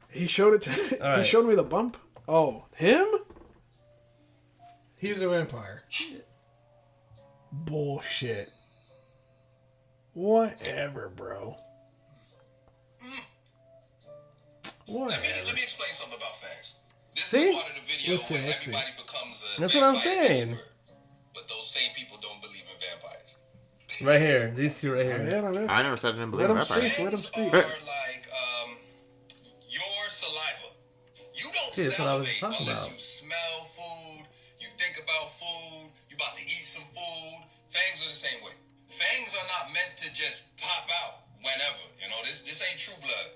he showed it to he right. showed me the bump. Oh, him? He's a vampire. Bullshit. Whatever, bro. Whatever. Let me explain something about fangs. This See? is part of the video Let's see, where let's see. everybody becomes a That's what I'm vampire saying. expert, but those same people don't believe in vampires. Right here, these two right Yeah, here. I don't know. I never said I didn't believe Let in him vampires. speak. Let him Fangs speak. are like your saliva. You don't See, that's what I was salivate talking unless about. you smell food, you think about food, you about to eat some food. Fangs are the same way. Fangs are not meant to just pop out whenever. You know, this ain't True Blood.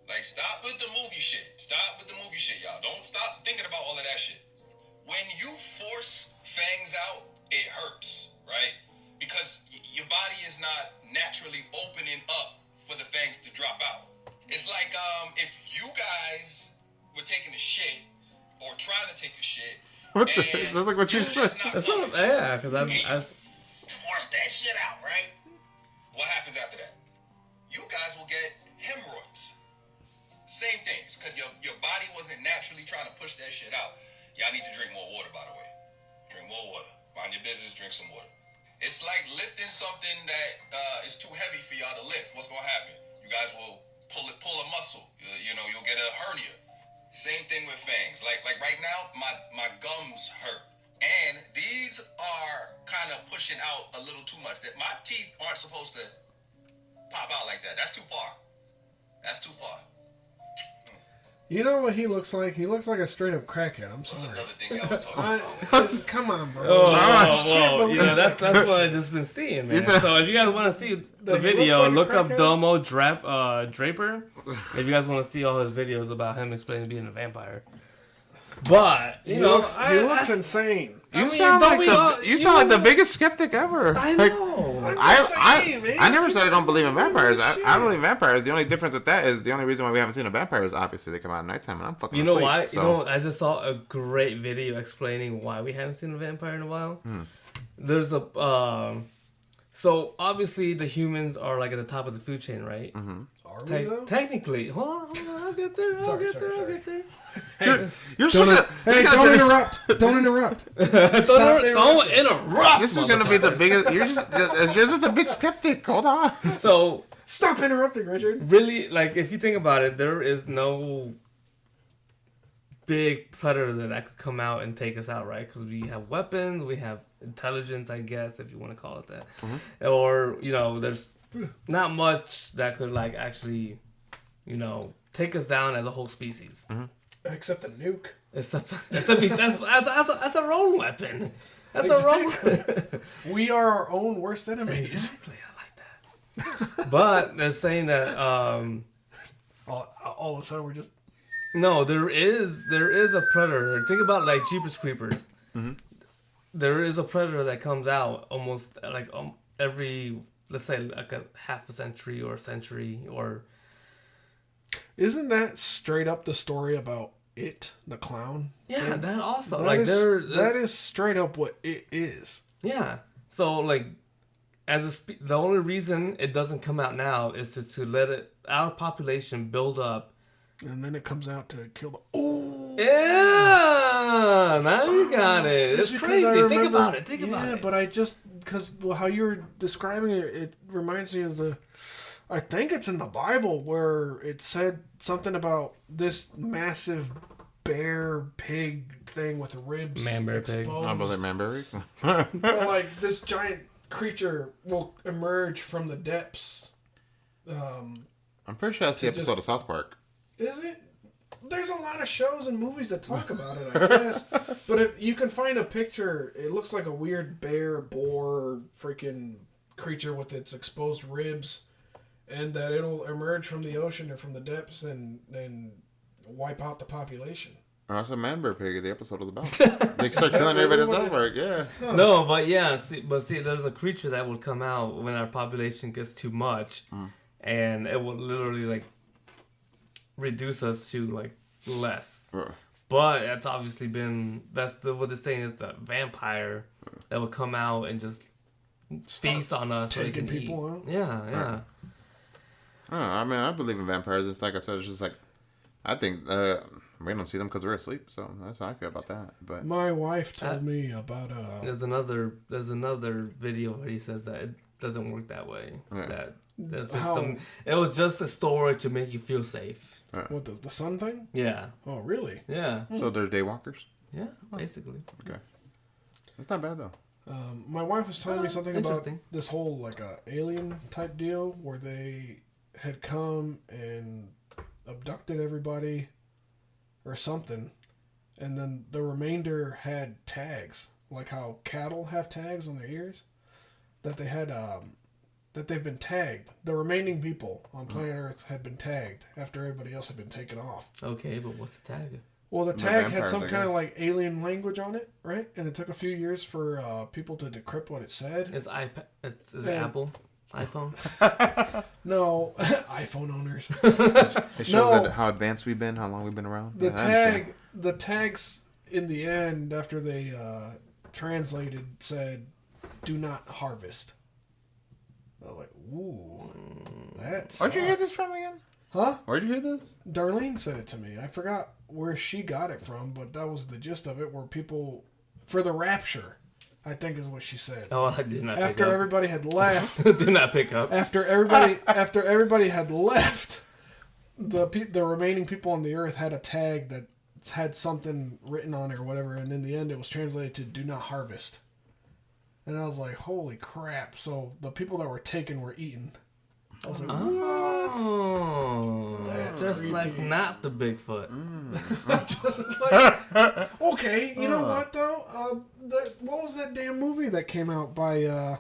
Like, stop with the movie shit. Stop with the movie shit, y'all. Don't stop thinking about all of that shit. When you force fangs out, it hurts, right? Because your body is not naturally opening up for the fangs to drop out. It's like if you guys were taking a shit or trying to take a shit, What the- and that's like what you it's said. not That's coming, not, yeah, because and I you force that shit out, right? What happens after that? You guys will get hemorrhoids. Same thing. It's because your body wasn't naturally trying to push that shit out. Y'all need to drink more water, by the way. Drink more water. Mind your business, drink some water. It's like lifting something that is too heavy for y'all to lift. What's going to happen? You guys will pull a muscle. You'll get a hernia. Same thing with fangs. Like right now, my gums hurt. And these are kind of pushing out a little too much. That my teeth aren't supposed to pop out like that. That's too far. That's too far. You know what he looks like? He looks like a straight up crackhead. I'm What's sorry. another thing y'all were talking about? Come on, bro. Oh, believe that's what I've just been seeing, man. said- So if you guys want to see the Like, he video, looks like a look up crackhead? Domo Draper. If you guys want to see all his videos about him explaining being a vampire. But, He looks insane. You sound like the biggest skeptic ever. I Like, know. I never said I don't believe in vampires. I believe in vampires. The only difference with that is the only reason why we haven't seen a vampire is obviously they come out at nighttime and I'm fucking You know asleep, why? so. I just saw a great video explaining why we haven't seen a vampire in a while. There's a so obviously the humans are like at the top of the food chain, right? Mm-hmm. Are we though? Technically, hold on, I'll get there. Sorry. I'll get there. You're such a, Hey, don't interrupt. Don't interrupt. Don't interrupt. This is gonna be the biggest. You're just a big skeptic. Hold on. So Stop interrupting, Richard. really, like if you think about it, there is no big predator that could come out and take us out, right? Because we have weapons, we have intelligence, I guess, if you want to call it that, or there's not much that could like actually, take us down as a whole species. Except the nuke. Except that's our own weapon. That's our own. We are our own worst enemies. Exactly, I like that. But they're saying that All of a sudden, we're just. no, there is a predator. Think about like Jeepers Creepers. There is a predator that comes out almost like every, let's say, like a half a century or a century or. Isn't that straight up the story about it, the clown? Yeah, that also That like is, that is straight up what it is. Yeah. So like, the only reason it doesn't come out now is to let our population build up. And then it comes out to kill the. Oh! Yeah! Now you got it. It's because crazy. I Think remember- about it. Think about Yeah, it. but I just. Because how you were describing it, it reminds me of the. I think it's in the Bible where it said something about this massive bear pig thing with ribs Man-bear pig. exposed. I believe Manberry. But like this giant creature will emerge from the depths. I'm pretty sure that's the Just- episode of South Park. Is it? There's a lot of shows and movies that talk about it, I guess. But if you can find a picture, it looks like a weird bear, boar, freaking creature with its exposed ribs, and that it'll emerge from the ocean or from the depths and wipe out the population. Oh, that's what Man Bear Pig, the episode was about. They start killing everybody in South Park, yeah. No, but yeah, see, there's a creature that will come out when our population gets too much, and it will literally like reduce us to like less. But that's obviously been what they're saying is the vampire that will come out and just feast on us, so they taking can people eat. out? Yeah. I mean, I believe in vampires. It's like I said, it's just like, I think we don't see them because we're asleep, so that's how I feel about that. But My wife told me about There's another video where he says that it doesn't work that way. Yeah. That's How? just it was just a story to make you feel safe. What the sun thing? Yeah. Oh, really? Yeah. so they're daywalkers. Yeah. Basically. Okay, that's not bad though. My wife was telling me something about interesting. this whole like alien type deal where they had come and abducted everybody or something, and then the remainder had tags, like how cattle have tags on their ears, that they had that they've been tagged. The remaining people on planet Earth had been tagged after everybody else had been taken off. Okay, but what's the tag? Well, the tag had vampires, some I kind of guess. like alien language on it, right? And it took a few years for people to decrypt what it said. It's iPad. Is Yeah. it Apple? iPhone? No, iPhone owners. It shows No. that how advanced we've been, how long we've been around. The Yeah, I understand. the tags in the end, after they translated, said, "Do not harvest." I was like, "Ooh, that's." Where'd you hear this from again? Huh? Where'd you hear this? Darlene said it to me. I forgot where she got it from, but that was the gist of it. Where people, for the rapture, I think is what she said. Oh, I did not After pick up. everybody had left, Do not pick up. after everybody had left, the remaining people on the earth had a tag that had something written on it or whatever, and in the end it was translated to "do not harvest." And I was like, "Holy crap!" So the people that were taken were eaten. I was like, "What?" Oh, That's just creepy. like not the Bigfoot. Just like, okay, you know what though? What was that damn movie that came out by?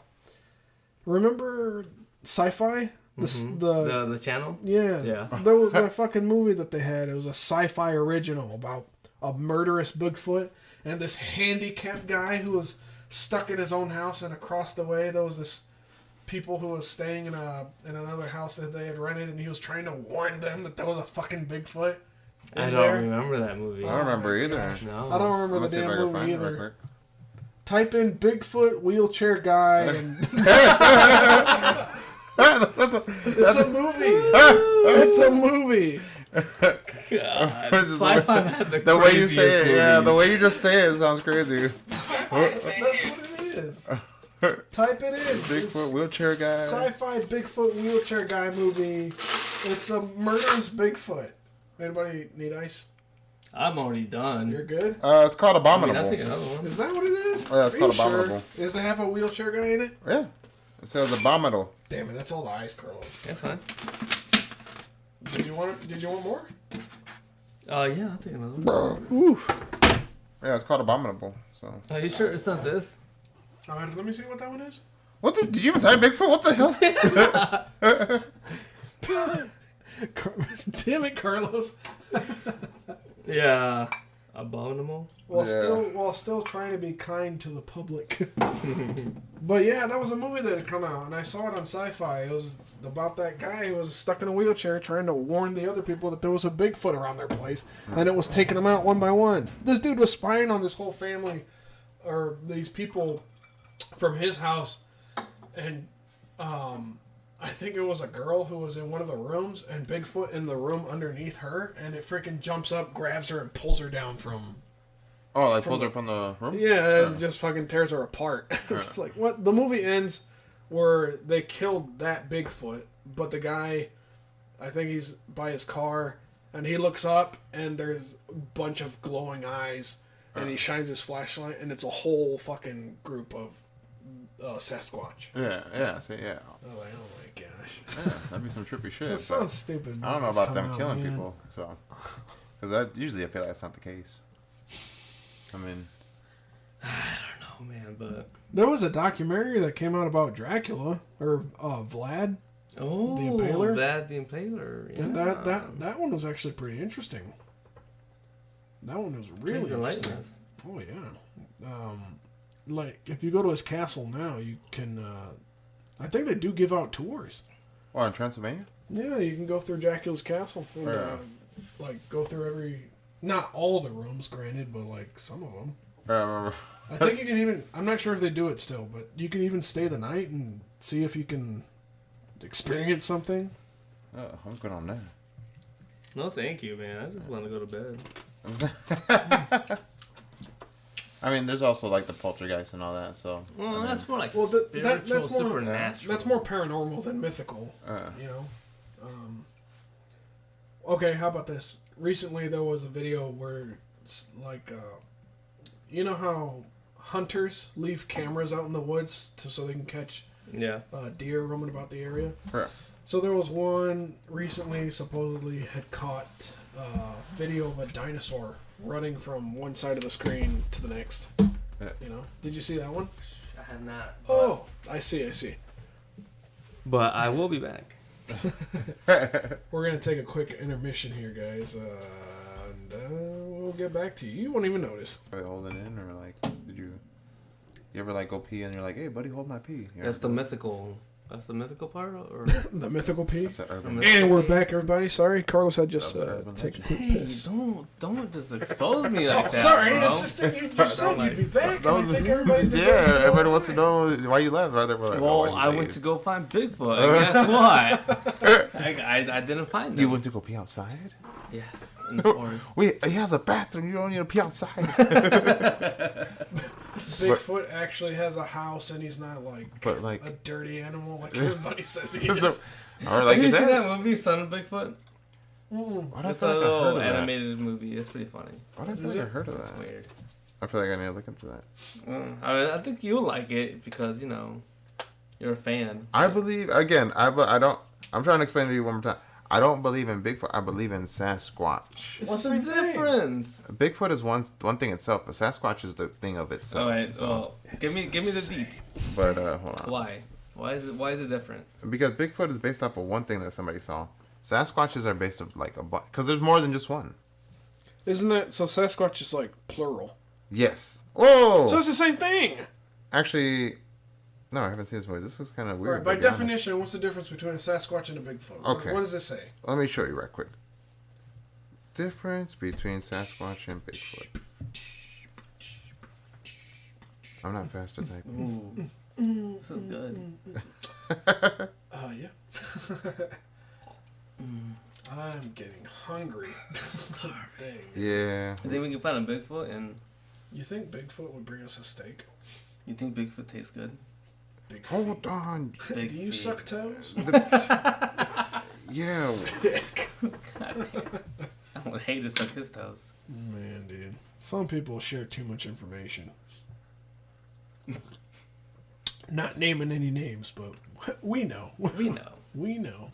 Remember Sci-Fi? The channel. Yeah. Yeah. There was a fucking movie that they had. It was a sci-fi original about a murderous Bigfoot and this handicapped guy who was stuck in his own house, and across the way there was this people who was staying in another house that they had rented, and he was trying to warn them that there was a fucking Bigfoot. I in don't there. remember that movie. I don't remember my either. gosh. No. I don't remember Let's the see if I damn can find movie it real either. quick. Type in Bigfoot wheelchair guy, and it's a movie. It's a movie. God. It's just like- Sci-fi had the The way you say it, craziest yeah, the movies. way you just say it sounds crazy. That's what it is. Type it in. Bigfoot It's wheelchair guy. Sci-fi Bigfoot wheelchair guy movie. It's a murderous Bigfoot. Anybody need ice? I'm already done. You're good. It's called I mean, Abominable. I'll take another one. Is that what it is? Oh, yeah, it's Are called you sure? Abominable. Does it have a wheelchair guy in it? Yeah. It says Abominable. Damn it! That's all the ice, Carlos. That's fine. Did you want more? Yeah, I'll take another one. Oof. Yeah, it's called Abominable. So. Are you sure it's not this? All right, let me see what that one is. What the? Did you even type Bigfoot? What the hell? Damn it, Carlos. Yeah. Abominable? While still trying to be kind to the public. But yeah, that was a movie that had come out, and I saw it on Sci-Fi. It was about that guy who was stuck in a wheelchair trying to warn the other people that there was a Bigfoot around their place, and it was taking them out one by one. This dude was spying on this whole family, or these people from his house, and I think it was a girl who was in one of the rooms, and Bigfoot in the room underneath her, and it freaking jumps up, grabs her, and pulls her down from... Oh, like pulled her from the room? Yeah, it just fucking tears her apart. It's like, what? The movie ends where they killed that Bigfoot, but the guy, I think he's by his car, and he looks up, and there's a bunch of glowing eyes, and he shines his flashlight, and it's a whole fucking group of Sasquatch. Yeah. So yeah. Oh, like, oh my gosh. Yeah, that'd be some trippy shit. That but sounds stupid. I don't know movies about come them out, killing man. people, so because usually I feel like that's not the case. I mean, I don't know, man, but There was a documentary that came out about Dracula or Vlad, oh, The Impaler? Vlad the Impaler. Yeah. and that one was actually pretty interesting. That one was really Please enlighten interesting. us. Oh yeah. Like if you go to his castle now, you can. I think they do give out tours. well, in Transylvania. Yeah, you can go through Dracula's castle and Yeah. like go through not all the rooms, granted, but like some of them. I remember. I think you can even. I'm not sure if they do it still, but you can even stay the night and see if you can experience something. Oh, I'm good on that. No, thank you, man. I just want to go to bed. I mean, there's also like the poltergeist and all that. So Well, I mean, that's more like Well, spiritual, that's more supernatural. that's more paranormal than mythical. uh, You know. Okay, how about this? Recently, there was a video where, it's like, you know how hunters leave cameras out in the woods so they can catch Yeah. deer roaming about the area. yeah. So there was one recently supposedly had caught video of a dinosaur running from one side of the screen to the next. Yeah. You know, did you see that one? I have not. Oh, I see. But I will be back. We're gonna take a quick intermission here, guys, and we'll get back to you. You won't even notice. Are you holding in, or like, did you ever like go pee and you're like, hey, buddy, hold my pee? You That's ever the do mythical. That's the mythical part, or The mythical piece. that? That's an urban. And we're back, everybody. Sorry, Carlos had just That was an urban taken a legend. quick hey, piss. don't just expose me like Oh, that. sorry. bro. It's just that you said you'd be back. That And I was- think everybody deserves yeah, to know everybody wants to why. know why you left. Right? We're like, oh, Well, why'd you I leave? went to go find Bigfoot. And guess what? I didn't find him. You went to go pee outside? Yes, in the forest. Wait, he has a bathroom. You don't need to pee outside. Bigfoot actually has a house, and he's not like But like, a dirty animal like everybody says he so, is. or like Have you you seen said, that movie, Son of Bigfoot? why do I It's feel a like I heard little of that? animated movie. It's pretty funny. Why do I feel like I heard of It's that? weird. I feel like I need to look into that. I think you'll like it because, you know, you're a fan. I believe again. I don't. I'm trying to explain to you one more time. I don't believe in Bigfoot. I believe in Sasquatch. It's What's the the same thing. difference? Bigfoot is one thing itself, but Sasquatch is the thing of itself. All right. so- Well, give me the deets. But hold on. Why? Why is it different? Because Bigfoot is based off of one thing that somebody saw. Sasquatches are based of like a because there's more than just one. Isn't that so? Sasquatch is like plural. Yes. Whoa. So it's the same thing. Actually, no, I haven't seen this movie. This was kind of All weird. right, by to be honest. definition, what's the difference between a Sasquatch and a Bigfoot? Okay. What does it say? Let me show you right quick. Difference between Sasquatch and Bigfoot. I'm not fast at typing. Ooh, this is good. Yeah. I'm getting hungry. Dang. Yeah. I think we can find a Bigfoot, and You think Bigfoot would bring us a steak? you think Bigfoot tastes good? Big Hold on. Big Do you feet. suck toes? Yeah. God damn. I would hate to suck his toes. Man, dude. Some people share too much information. Not naming any names, but we know. We know. We know.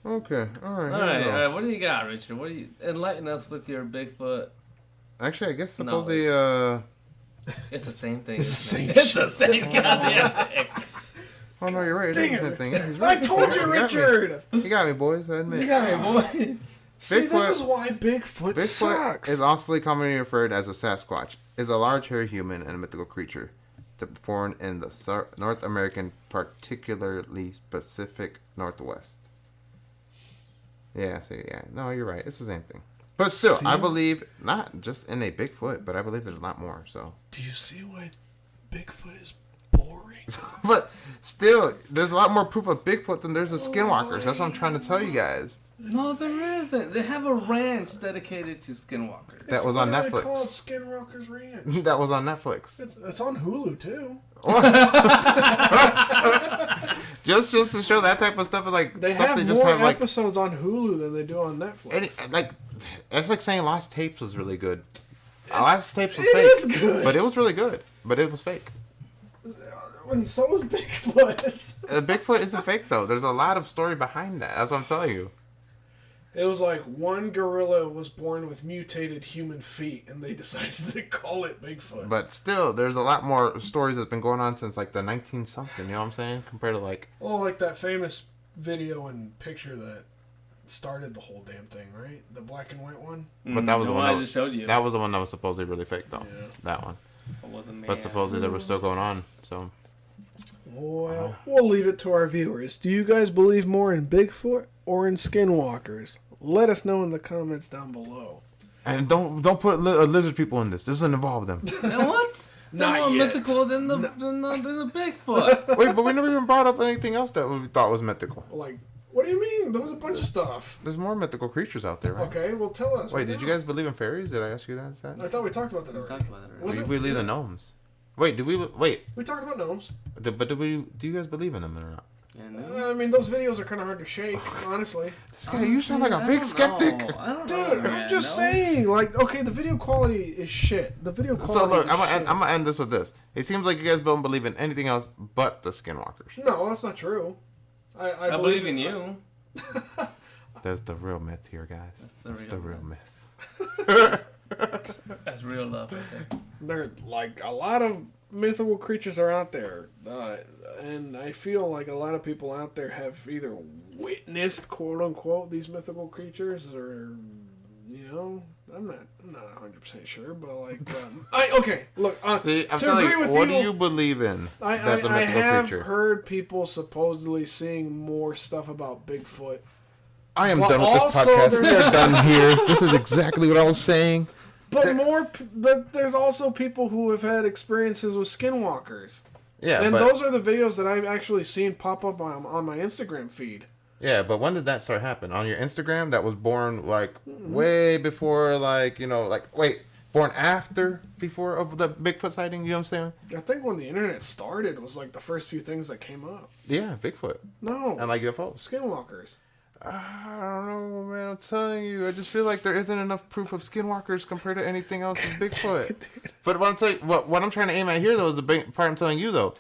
Okay. All right. All here we right, go. all right. What do you got, Richard? What do you enlighten us with your Bigfoot? Actually, I guess No. supposedly. It's the same thing. It's the isn't same it? It's the same goddamn thing. Oh no, you're right. It Dang is the it. same thing. Yeah, he's I right. told you, got me. Richard! You got me, boys. I admit. You got me, boys. See, Bigfoot- this is why Bigfoot, Bigfoot sucks. is also commonly referred as a Sasquatch. Is a large hairy human and a mythical creature, born in the North American, particularly Pacific Northwest. Yeah, see, yeah, no, you're right. It's the same thing. But still, I See? believe not just in a Bigfoot, but I believe there's a lot more. So, Do you see why Bigfoot is boring? but still, there's a lot more proof of Bigfoot than there's of Skinwalkers. That's what I'm trying to tell you guys. No, there isn't. They have a ranch dedicated to skinwalkers. That was on literally Netflix. called Skinwalker's Ranch. That was on Netflix. It's on Hulu, too. just to show that type of stuff is like They stuff have they just more have like episodes on Hulu than they do on Netflix. any like it's like saying Lost Tapes was really good. Lost Tapes was It fake. is good. But it was really good. But it was fake. And so was Bigfoot. Bigfoot isn't fake though. There's a lot of story behind that. That's what I'm telling you. It was like one gorilla was born with mutated human feet, and they decided to call it Bigfoot. But still, there's a lot more stories that's been going on since like the 19-something. You know what I'm saying? Compared to like. Well, like that famous video and picture that started the whole damn thing, right? The black and white one. But that was the one I just showed you. That was the one that was supposedly really fake though. Yeah. That one. It wasn't me. But supposedly they were still going on. So. Well, we'll leave it to our viewers. Do you guys believe more in Bigfoot or in skinwalkers? Let us know in the comments down below. And don't put lizard people in this. This doesn't involve them. And what? Not They're more yet. mythical than the Bigfoot. Wait, but we never even brought up anything else that we thought was mythical. Like, what do you mean? There was a bunch of stuff. There's more mythical creatures out there, right? Okay, well, tell us. Wait, did you guys believe in fairies? Did I ask you that instead? I thought we talked about that We already. talked about it already. Was We it? believe in gnomes. Wait, We talked about gnomes. But do you guys believe in them or not? Yeah, no. I mean, those videos are kind of hard to shake, honestly. This guy, you sound like a big skeptic. I don't Dude, know, I'm man, just no. saying, like, okay, the video quality is shit. The video quality So look, is I'm shit. gonna end this with this. It seems like you guys don't believe in anything else but the skinwalkers. No, that's not true. I believe in you. There's the real myth here, guys. That's the real myth. That's real love, I think. There, like, a lot of mythical creatures are out there, and I feel like a lot of people out there have either witnessed, quote unquote, these mythical creatures, or you know, I'm not 100% sure, but like, look, See, I'm to telling agree you, with what you, do you believe in? That's a I mythical have creature. heard people supposedly seeing more stuff about Bigfoot. I am But done with this also podcast. We there- are done here. This is exactly what I was saying. But there's also people who have had experiences with skinwalkers. Yeah, And but those are the videos that I've actually seen pop up on my Instagram feed. yeah, but when did that start happen? On your Instagram, that was born like way before, like born after before of the Bigfoot sighting. You know what I'm saying? I think when the internet started was like the first few things that came up. Yeah, Bigfoot No, and like UFOs. skinwalkers. I don't know, man. I'm telling you, I just feel like there isn't enough proof of skinwalkers compared to anything else in Bigfoot. But what I'm trying to aim at here, though, is the big part I'm telling you, though.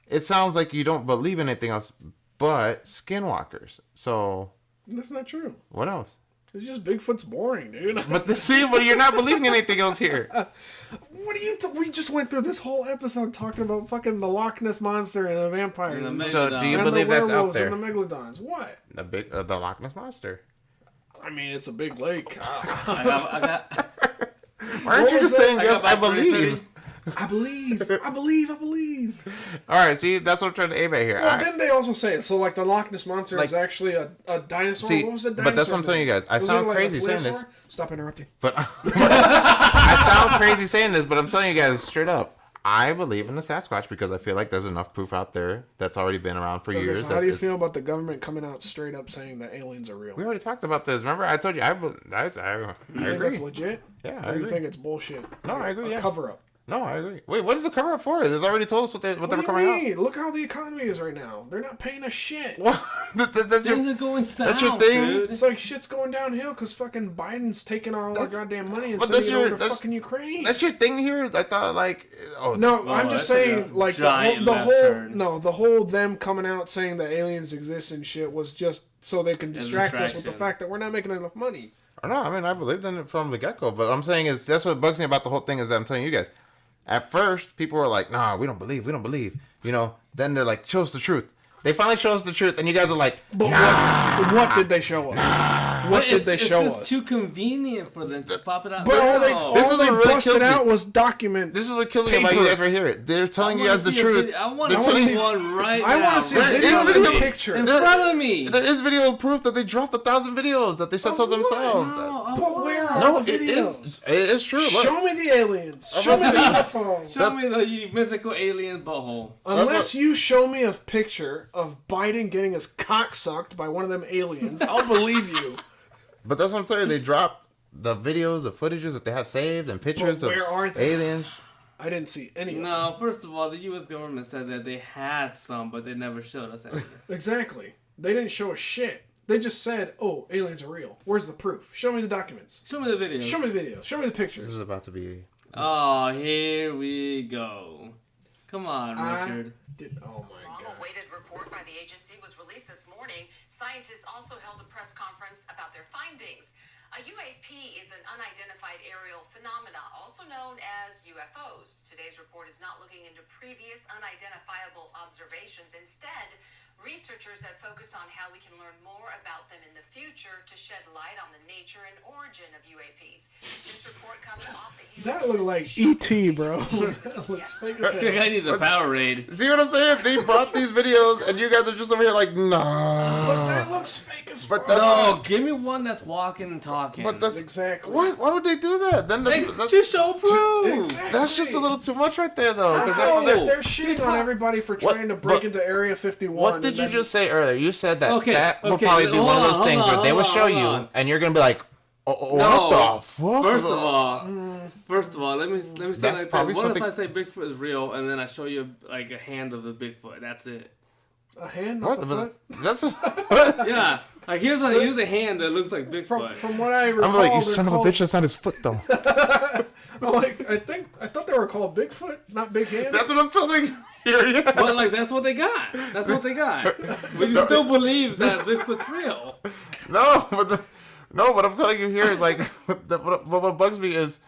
It sounds like you don't believe in anything else but skinwalkers. So That's not true. what else? It's just Bigfoot's boring, dude. But you're not believing in anything else here. What are you? We just went through this whole episode talking about fucking the Loch Ness monster and the vampires. And the So do you and believe the that's out werewolves there? and the megalodons. What? The Loch Ness monster. I mean, it's a big lake. I got Why aren't you was just that? saying I yes? got I about 30. believe. I believe. All right, see, that's what I'm trying to aim at here. Well, didn't they also say it? So, like, the Loch Ness monster Like- is actually a dinosaur? See, What was the dinosaur? but that's what I'm telling you guys. I Was it sound like a crazy saying this. plesiosaur? Stop interrupting. But I sound crazy saying this, but I'm telling you guys straight up. I believe in the Sasquatch because I feel like there's enough proof out there that's already been around for Okay, years. so how do you That's- feel about the government coming out straight up saying that aliens are real? We already talked about this. Remember, I told you I You think agree. that's legit? Yeah, I Or you agree. think it's bullshit? No, I agree, A yeah. cover up. No, I agree. Wait, what is the cover up for? They've already told us what they What were do you coming out. mean? Look how the economy is right now. They're not paying us shit. What? That's Things your. are going south, your thing? dude. It's like shit's going downhill because fucking Biden's taking all our That's- goddamn money and but sending that's it your- over to that's- fucking Ukraine. That's your thing here. I thought like. Oh No, Oh, I'm just that's like saying, a like giant the left whole turn. no, the whole them coming out saying that aliens exist and shit was just so they can distract us with the distraction. fact that we're not making enough money. I don't know. I mean, I believed in it from the get go. But what I'm saying is that's what bugs me about the whole thing is that I'm telling you guys. At first, people were like, "Nah, we don't believe. You know. Then they're like, "Show us the truth." They finally show us the truth, and you guys are like, But what did they show us? What did they show It's us? just too convenient for them to pop it out. But all This they is what really busted kills me. out was documents. "This is what kills me about you Paper. guys right here. They're telling you wanna guys the see a truth. video- I want They're to telling see you- one right I now. want to see a There video is of video- the picture. in front of me. There is video proof that they dropped 1,000 videos that they sent to Of what? themselves. But where are No, the it videos? is. It is true. Look. Show me the aliens. Show me the UFO. Show me the mythical alien butthole. Unless you show me a picture of Biden getting his cock sucked by one of them aliens, I'll believe you. But that's what I'm saying. They dropped the videos, the footages that they had saved, and pictures But where are of they? aliens. I didn't see any of them. No, first of all, the U.S. government said that they had some, but they never showed us anything. Exactly. They didn't show us shit. They just said, oh, aliens are real. Where's the proof? Show me the documents. Show me the videos. Show me the videos. Show me the This pictures. is about to be. Oh, here we go. Come on, I Richard. Oh my god. Long-awaited report by the agency was released this morning. Scientists also held a press conference about their findings. A UAP is an unidentified aerial phenomena, also known as UFOs. Today's report is not looking into previous unidentifiable observations. Instead, researchers have focused on how we can learn more about them in the future to shed light on the nature and origin of UAPs. This report comes off the heels That of looked this like shocking E.T., bro. That looks fake as The hell. guy needs a Powerade. See what I'm saying? They brought these videos, and you guys are just over here like, But nah. that looks fake as But fuck. that's No, give me one that's walking and talking. But that's Exactly. What? Why would they do that? Then that's Just show proof. Exactly. that's just a little too much right there, though. 'cause How? that- They're shitting on everybody for What- trying to break but into Area 51. What did and you then- just say earlier? You said that Okay, that would okay, probably be hold one of on, those hold things on, where they hold would on, show hold you, on. and you're gonna be like, what No. the fuck? First of all, let me say That's like probably this. What if something- I say Bigfoot is real and then I show you like a hand of the Bigfoot? That's it. A hand, not What? the But foot? that's just, Yeah, like here's a hand that looks like Bigfoot. From what I recall, I'm like, you they're son of a called- bitch. That's not his foot, though. I'm like, I thought they were called Bigfoot, not Big Hand. That's what I'm telling you. Here, yeah. But like that's what they got. That's what they got. But you still believe that Bigfoot's real. No, what I'm telling you here is like, what bugs me is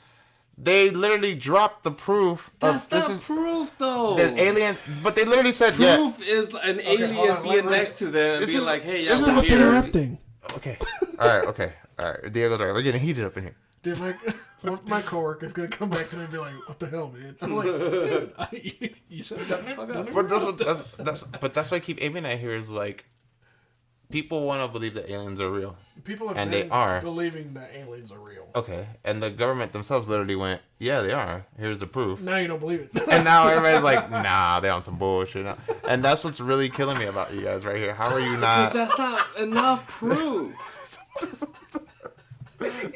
they literally dropped the proof of That's this not is proof though. there's alien, but they literally said yeah. Proof is an hold alien on, being let- next to them and this being is- like, hey, this yeah, is we're Stop here. interrupting. Okay, all right. Diego's right. We're getting heated up in here. Dude, my coworker's gonna come back to me and be like, "What the hell, man?" I'm like, "Dude, you said that." But that's why I keep aiming at here is like, people want to believe that aliens are real. People have And been they are. believing that aliens are real. Okay, and the government themselves literally went, yeah, they are. Here's the proof. Now you don't believe it. And now everybody's like, nah, they on some bullshit. And that's what's really killing me about you guys right here. How are you not? That's not enough proof.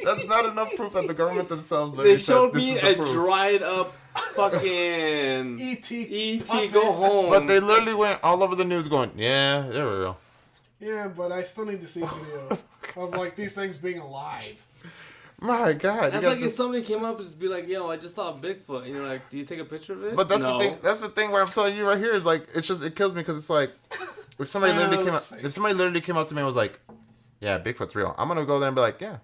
That's not enough proof that the government themselves They literally said showed this me is the a proof. dried up fucking E.T. ET go home. But they literally went all over the news going, yeah, they're real. Yeah, but I still need to see videos of like these things being alive. My God. That's you like got if somebody came up and just be like, "Yo, I just saw a Bigfoot," and you're like, "Do you take a picture of it?" But that's no. the thing. That's the thing where I'm telling you right here is like it kills me because it's like if somebody literally came up, fake. if somebody literally came up to me and was like, "Yeah, Bigfoot's real," I'm gonna go there and be like, "Yeah,"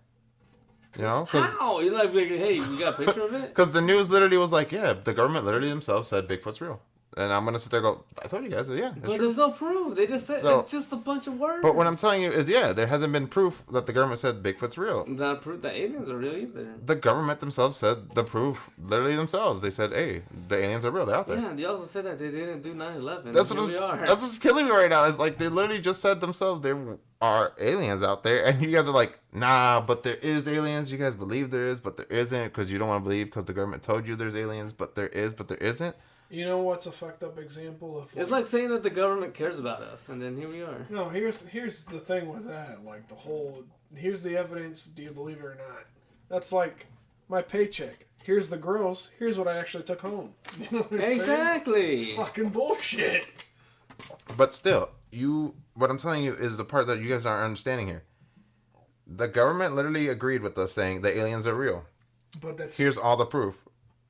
you know, How? You're like, "Hey, you got a picture of it?" because the news literally was like, "Yeah, the government literally themselves said Bigfoot's real," and I'm gonna sit there and go, "I told you guys, yeah." It's But true. there's no proof. They just said So- it's just a bunch of words. But what I'm telling you is, yeah, there hasn't been proof that the government said Bigfoot's real. not proof that aliens are real either. The government themselves said the proof, literally themselves. They said, "Hey, the aliens are real. They're out there." Yeah, and they also said that they didn't do 9/11. That's Here what we are. that's what's killing me right now. Is like they literally just said themselves there are aliens out there, and you guys are like, nah, but there is aliens. You guys believe there is, but there isn't because you don't want to believe because the government told you there's aliens, but there is, but there isn't. You know what's a fucked up example of? It's like saying that the government cares about us, and then here we are. No, here's the thing with that. Like the whole, here's the evidence. Do you believe it or not? That's like my paycheck. Here's the gross. Here's what I actually took home. You know what I'm saying? Exactly. It's fucking bullshit. But still, what I'm telling you is the part that you guys aren't understanding here. The government literally agreed with us saying the aliens are real. But that's Here's all the proof.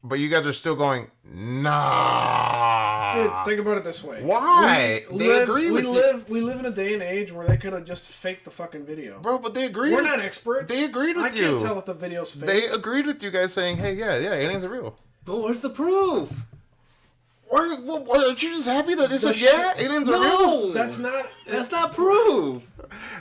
But you guys are still going, nah. dude. Think about it this way. Why? We They live, agree we with you. live, We live in a day and age where they could have just faked the fucking video. Bro, but they agreed. We're not experts. They agreed with I can't you. tell if the video's fake. They agreed with you guys saying, hey, yeah, aliens are real. But where's the proof? Aren't you just happy that they said, The yeah, aliens are real? No, That's not proof.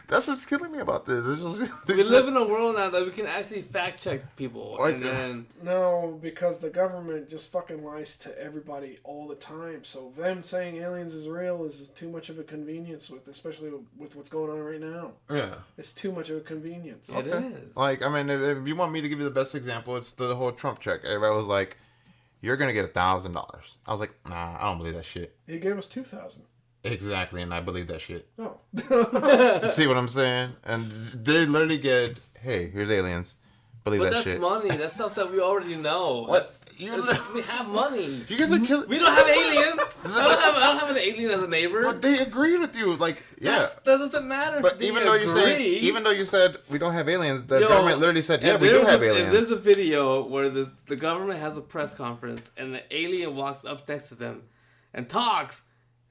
That's what's killing me about this. It's just, We live in a world now that we can actually fact check people, Like, and then No, because the government just fucking lies to everybody all the time. So them saying aliens is real is too much of a convenience especially with what's going on right now. Yeah. It's too much of a convenience. it is. Like, I mean, if you want me to give you the best example, it's the whole Trump check. Everybody was like, you're going to get $1,000. I was like, nah, I don't believe that shit. He gave us 2,000. Exactly, and I believe that shit. Oh. See what I'm saying? And they literally get, hey, here's aliens. Believe But that that's shit. money. That's stuff that we already know. What? We have money. You guys are killing. We don't have aliens. I don't have an alien as a neighbor. But they agreed with you, like, yeah. That doesn't matter. But if they even though you said we don't have aliens, the government literally said, yeah, if we do there's have If aliens. there's a video where the government has a press conference and the alien walks up next to them and talks,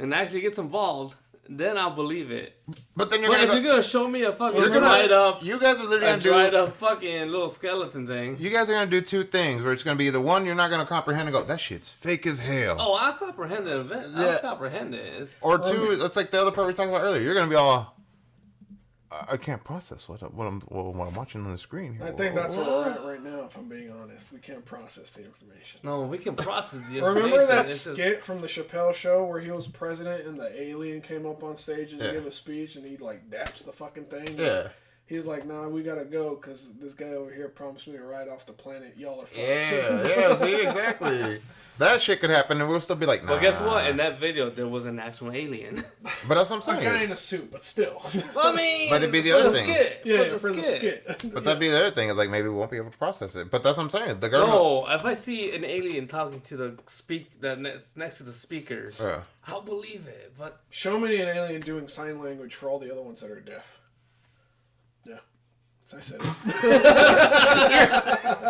and actually gets involved, then I'll believe it. But then But if you're gonna show me a fucking dried up, you guys are literally a gonna do dried up fucking little skeleton thing. You guys are gonna do two things, where it's gonna be either one, you're not gonna comprehend and go, that shit's fake as hell. Oh, I'll comprehend it. I'll comprehend it. Or two, that's like the other part we talked about earlier. You're gonna be all, I can't process what I'm watching on the screen here. I think that's where we're at right now, if I'm being honest. We can't process the information. No, we can process the information. Remember that skit from the Chappelle Show where he was president and the alien came up on stage and he gave a speech and he like daps the fucking thing? Yeah. He's like, nah, we gotta go because this guy over here promised me a ride off the planet. Y'all are fucked. Yeah, see, exactly. That shit could happen and we'll still be like, nah. Well, guess what? In that video, there was an actual alien. But that's what I'm A saying. guy in a suit, but still. I mean, But it'd be the for other the thing. skit. Yeah, for the skit. But that'd be the other thing, is like maybe we won't be able to process it. But that's what I'm saying. The government. No, if I see an alien talking to the next to the speaker, I'll believe it. But Show me an alien doing sign language for all the other ones that are deaf. Yeah. I said it.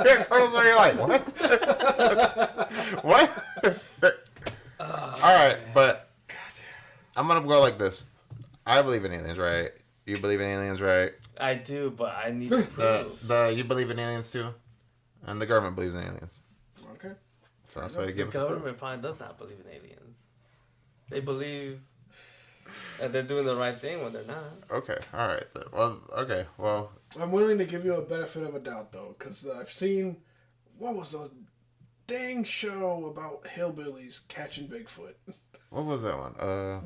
Yeah, Colonel's are you like, what? What? Alright, but I'm gonna go like this. I believe in aliens, right? You believe in aliens, right? I do, but I need to prove. You believe in aliens too? And the government believes in aliens. Okay. So that's why they The give us government probably does not believe in aliens. They believe that they're doing the right thing when they're not. Okay, alright. Well, I'm willing to give you a benefit of a doubt, though, because I've seen, what was the dang show about hillbillies catching Bigfoot? what was that one?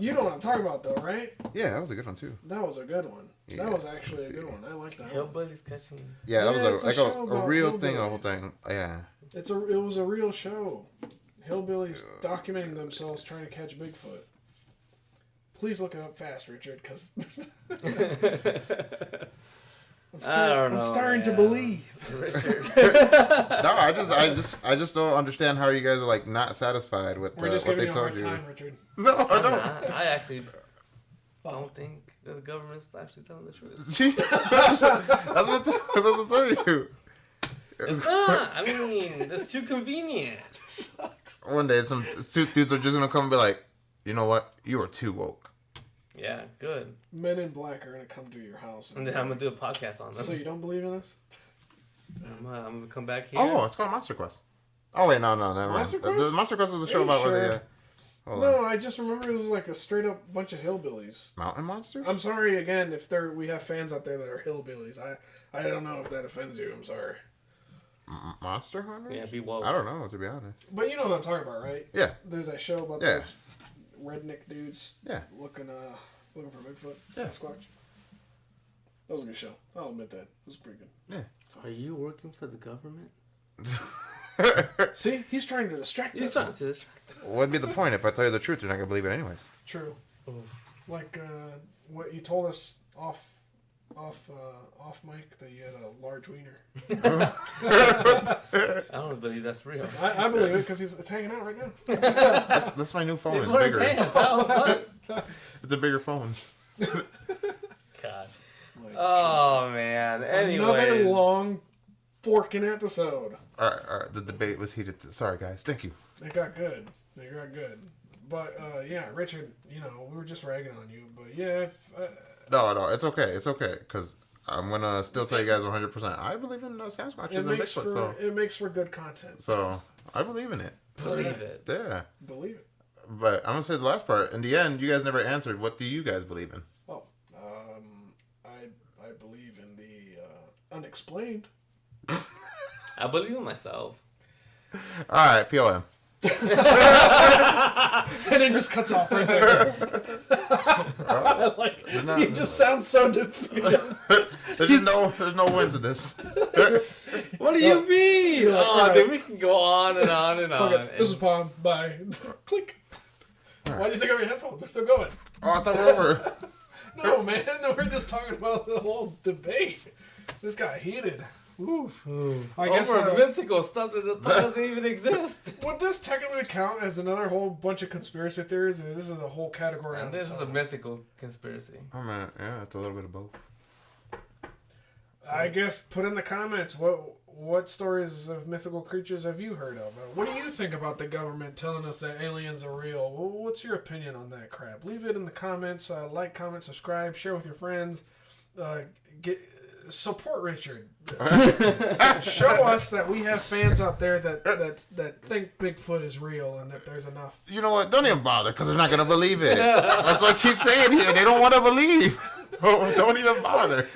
You know what I'm talking about, though, right? Yeah, that was a good one too. That was a good one. Yeah, That was actually a good one. I like that one. Hillbillies catching. Yeah, that Yeah, was it's a show a about real thing, the hillbillies. whole thing. Yeah. It was a real show. Hillbillies documenting themselves trying to catch Bigfoot. Please look it up fast, Richard, because I'm starting to believe. Richard. No, I just don't understand how you guys are like not satisfied with We're just what giving they you a told hard you. time, Richard. No, I don't. I actually don't think that the government's actually telling the truth. See, that's what I'm telling you. It's not. I mean, that's too convenient. One day, some two dudes are just gonna come and be like, you know what? You are too woke. Yeah, good. Men in black are going to come to your house. And then I'm gonna do a podcast on them. So you don't believe in this? I'm gonna come back here. Oh, it's called Monster Quest. Oh wait, no, never mind. Monster Quest? The Monster Quest was a show Are you about sure? where they. Hold No, on. I just remember it was like a straight up bunch of hillbillies. Mountain monsters. I'm sorry again if we have fans out there that are hillbillies. I don't know if that offends you. I'm sorry. Monster hunters. Yeah, be woke. I don't know, to be honest. But you know what I'm talking about, right? Yeah. There's that show about Yeah. those redneck dudes looking for Bigfoot, Sasquatch. That was a good show. I'll admit that. It was pretty good. Yeah. Are you working for the government? See, he's trying to distract He's us. trying to distract us. What'd be the point if I tell you the truth? You're not gonna believe it anyways. True. Like what you told us off mic that you had a large wiener. I don't believe that's real. I believe it because it's hanging out right now. That's my new phone. He's It's wearing bigger. pants. What? It's a bigger phone. God. Oh man. Another Anyway. long forking episode. All right. The debate was heated. Sorry, guys. Thank you. They got good. But yeah, Richard, we were just ragging on you. But yeah, No, it's okay. It's okay because I'm gonna still tell you guys 100%. I believe in Sasquatches and Bigfoot. So it makes for good content. So I believe in it. Believe it. Yeah. Believe it. But I'm gonna say the last part. In the end, you guys never answered. What do you guys believe in? Oh, I believe in the unexplained. I believe in myself. All right, POM. And it just cuts off right there. You just sound so defeated. There's no win to this. What do you mean? Right. Dude, we can go on and on and Fuck on. it. This is Palm. Bye. Click. Why'd you take off your headphones? They're still going. Oh, I thought we were over. No, man. No, we're just talking about the whole debate. This got heated. Oof. I guess over mythical stuff that doesn't even exist. would this technically count as another whole bunch of conspiracy theories, or this is a whole category? And on this its is a own? mythical conspiracy. Oh man, yeah, it's a little bit of both. I guess put in the comments what what stories of mythical creatures have you heard of? What do you think about the government telling us that aliens are real? What's your opinion on that crap? Leave it in the comments. Like, comment, subscribe, share with your friends. Support Richard. Show us that we have fans out there that think Bigfoot is real and that there's enough. You know what? Don't even bother because they're not going to believe it. That's what I keep saying here. They don't want to believe. Don't even bother.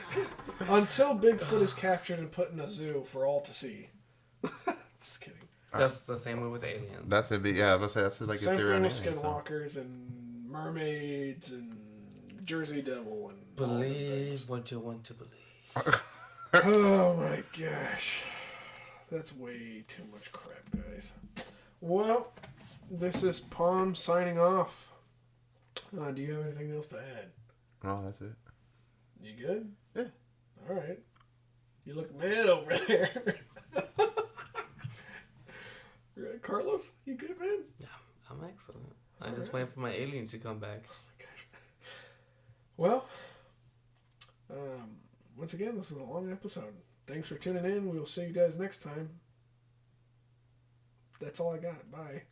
Until Bigfoot is captured and put in a zoo for all to see. Just kidding. That's the same way with aliens. That's it. Yeah, that's like Same your theory thing on with aliens. skinwalkers and mermaids and Jersey Devil and Believe what you want to believe. Oh my gosh. That's way too much crap, guys. Well, this is Palm signing off. Do you have anything else to add? No, that's it. You good? Yeah. Alright. You look mad over there. Carlos, you good, man? Yeah, I'm excellent. I'm just waiting for my alien to come back. Well, once again, this is a long episode. Thanks for tuning in. We will see you guys next time. That's all I got. Bye.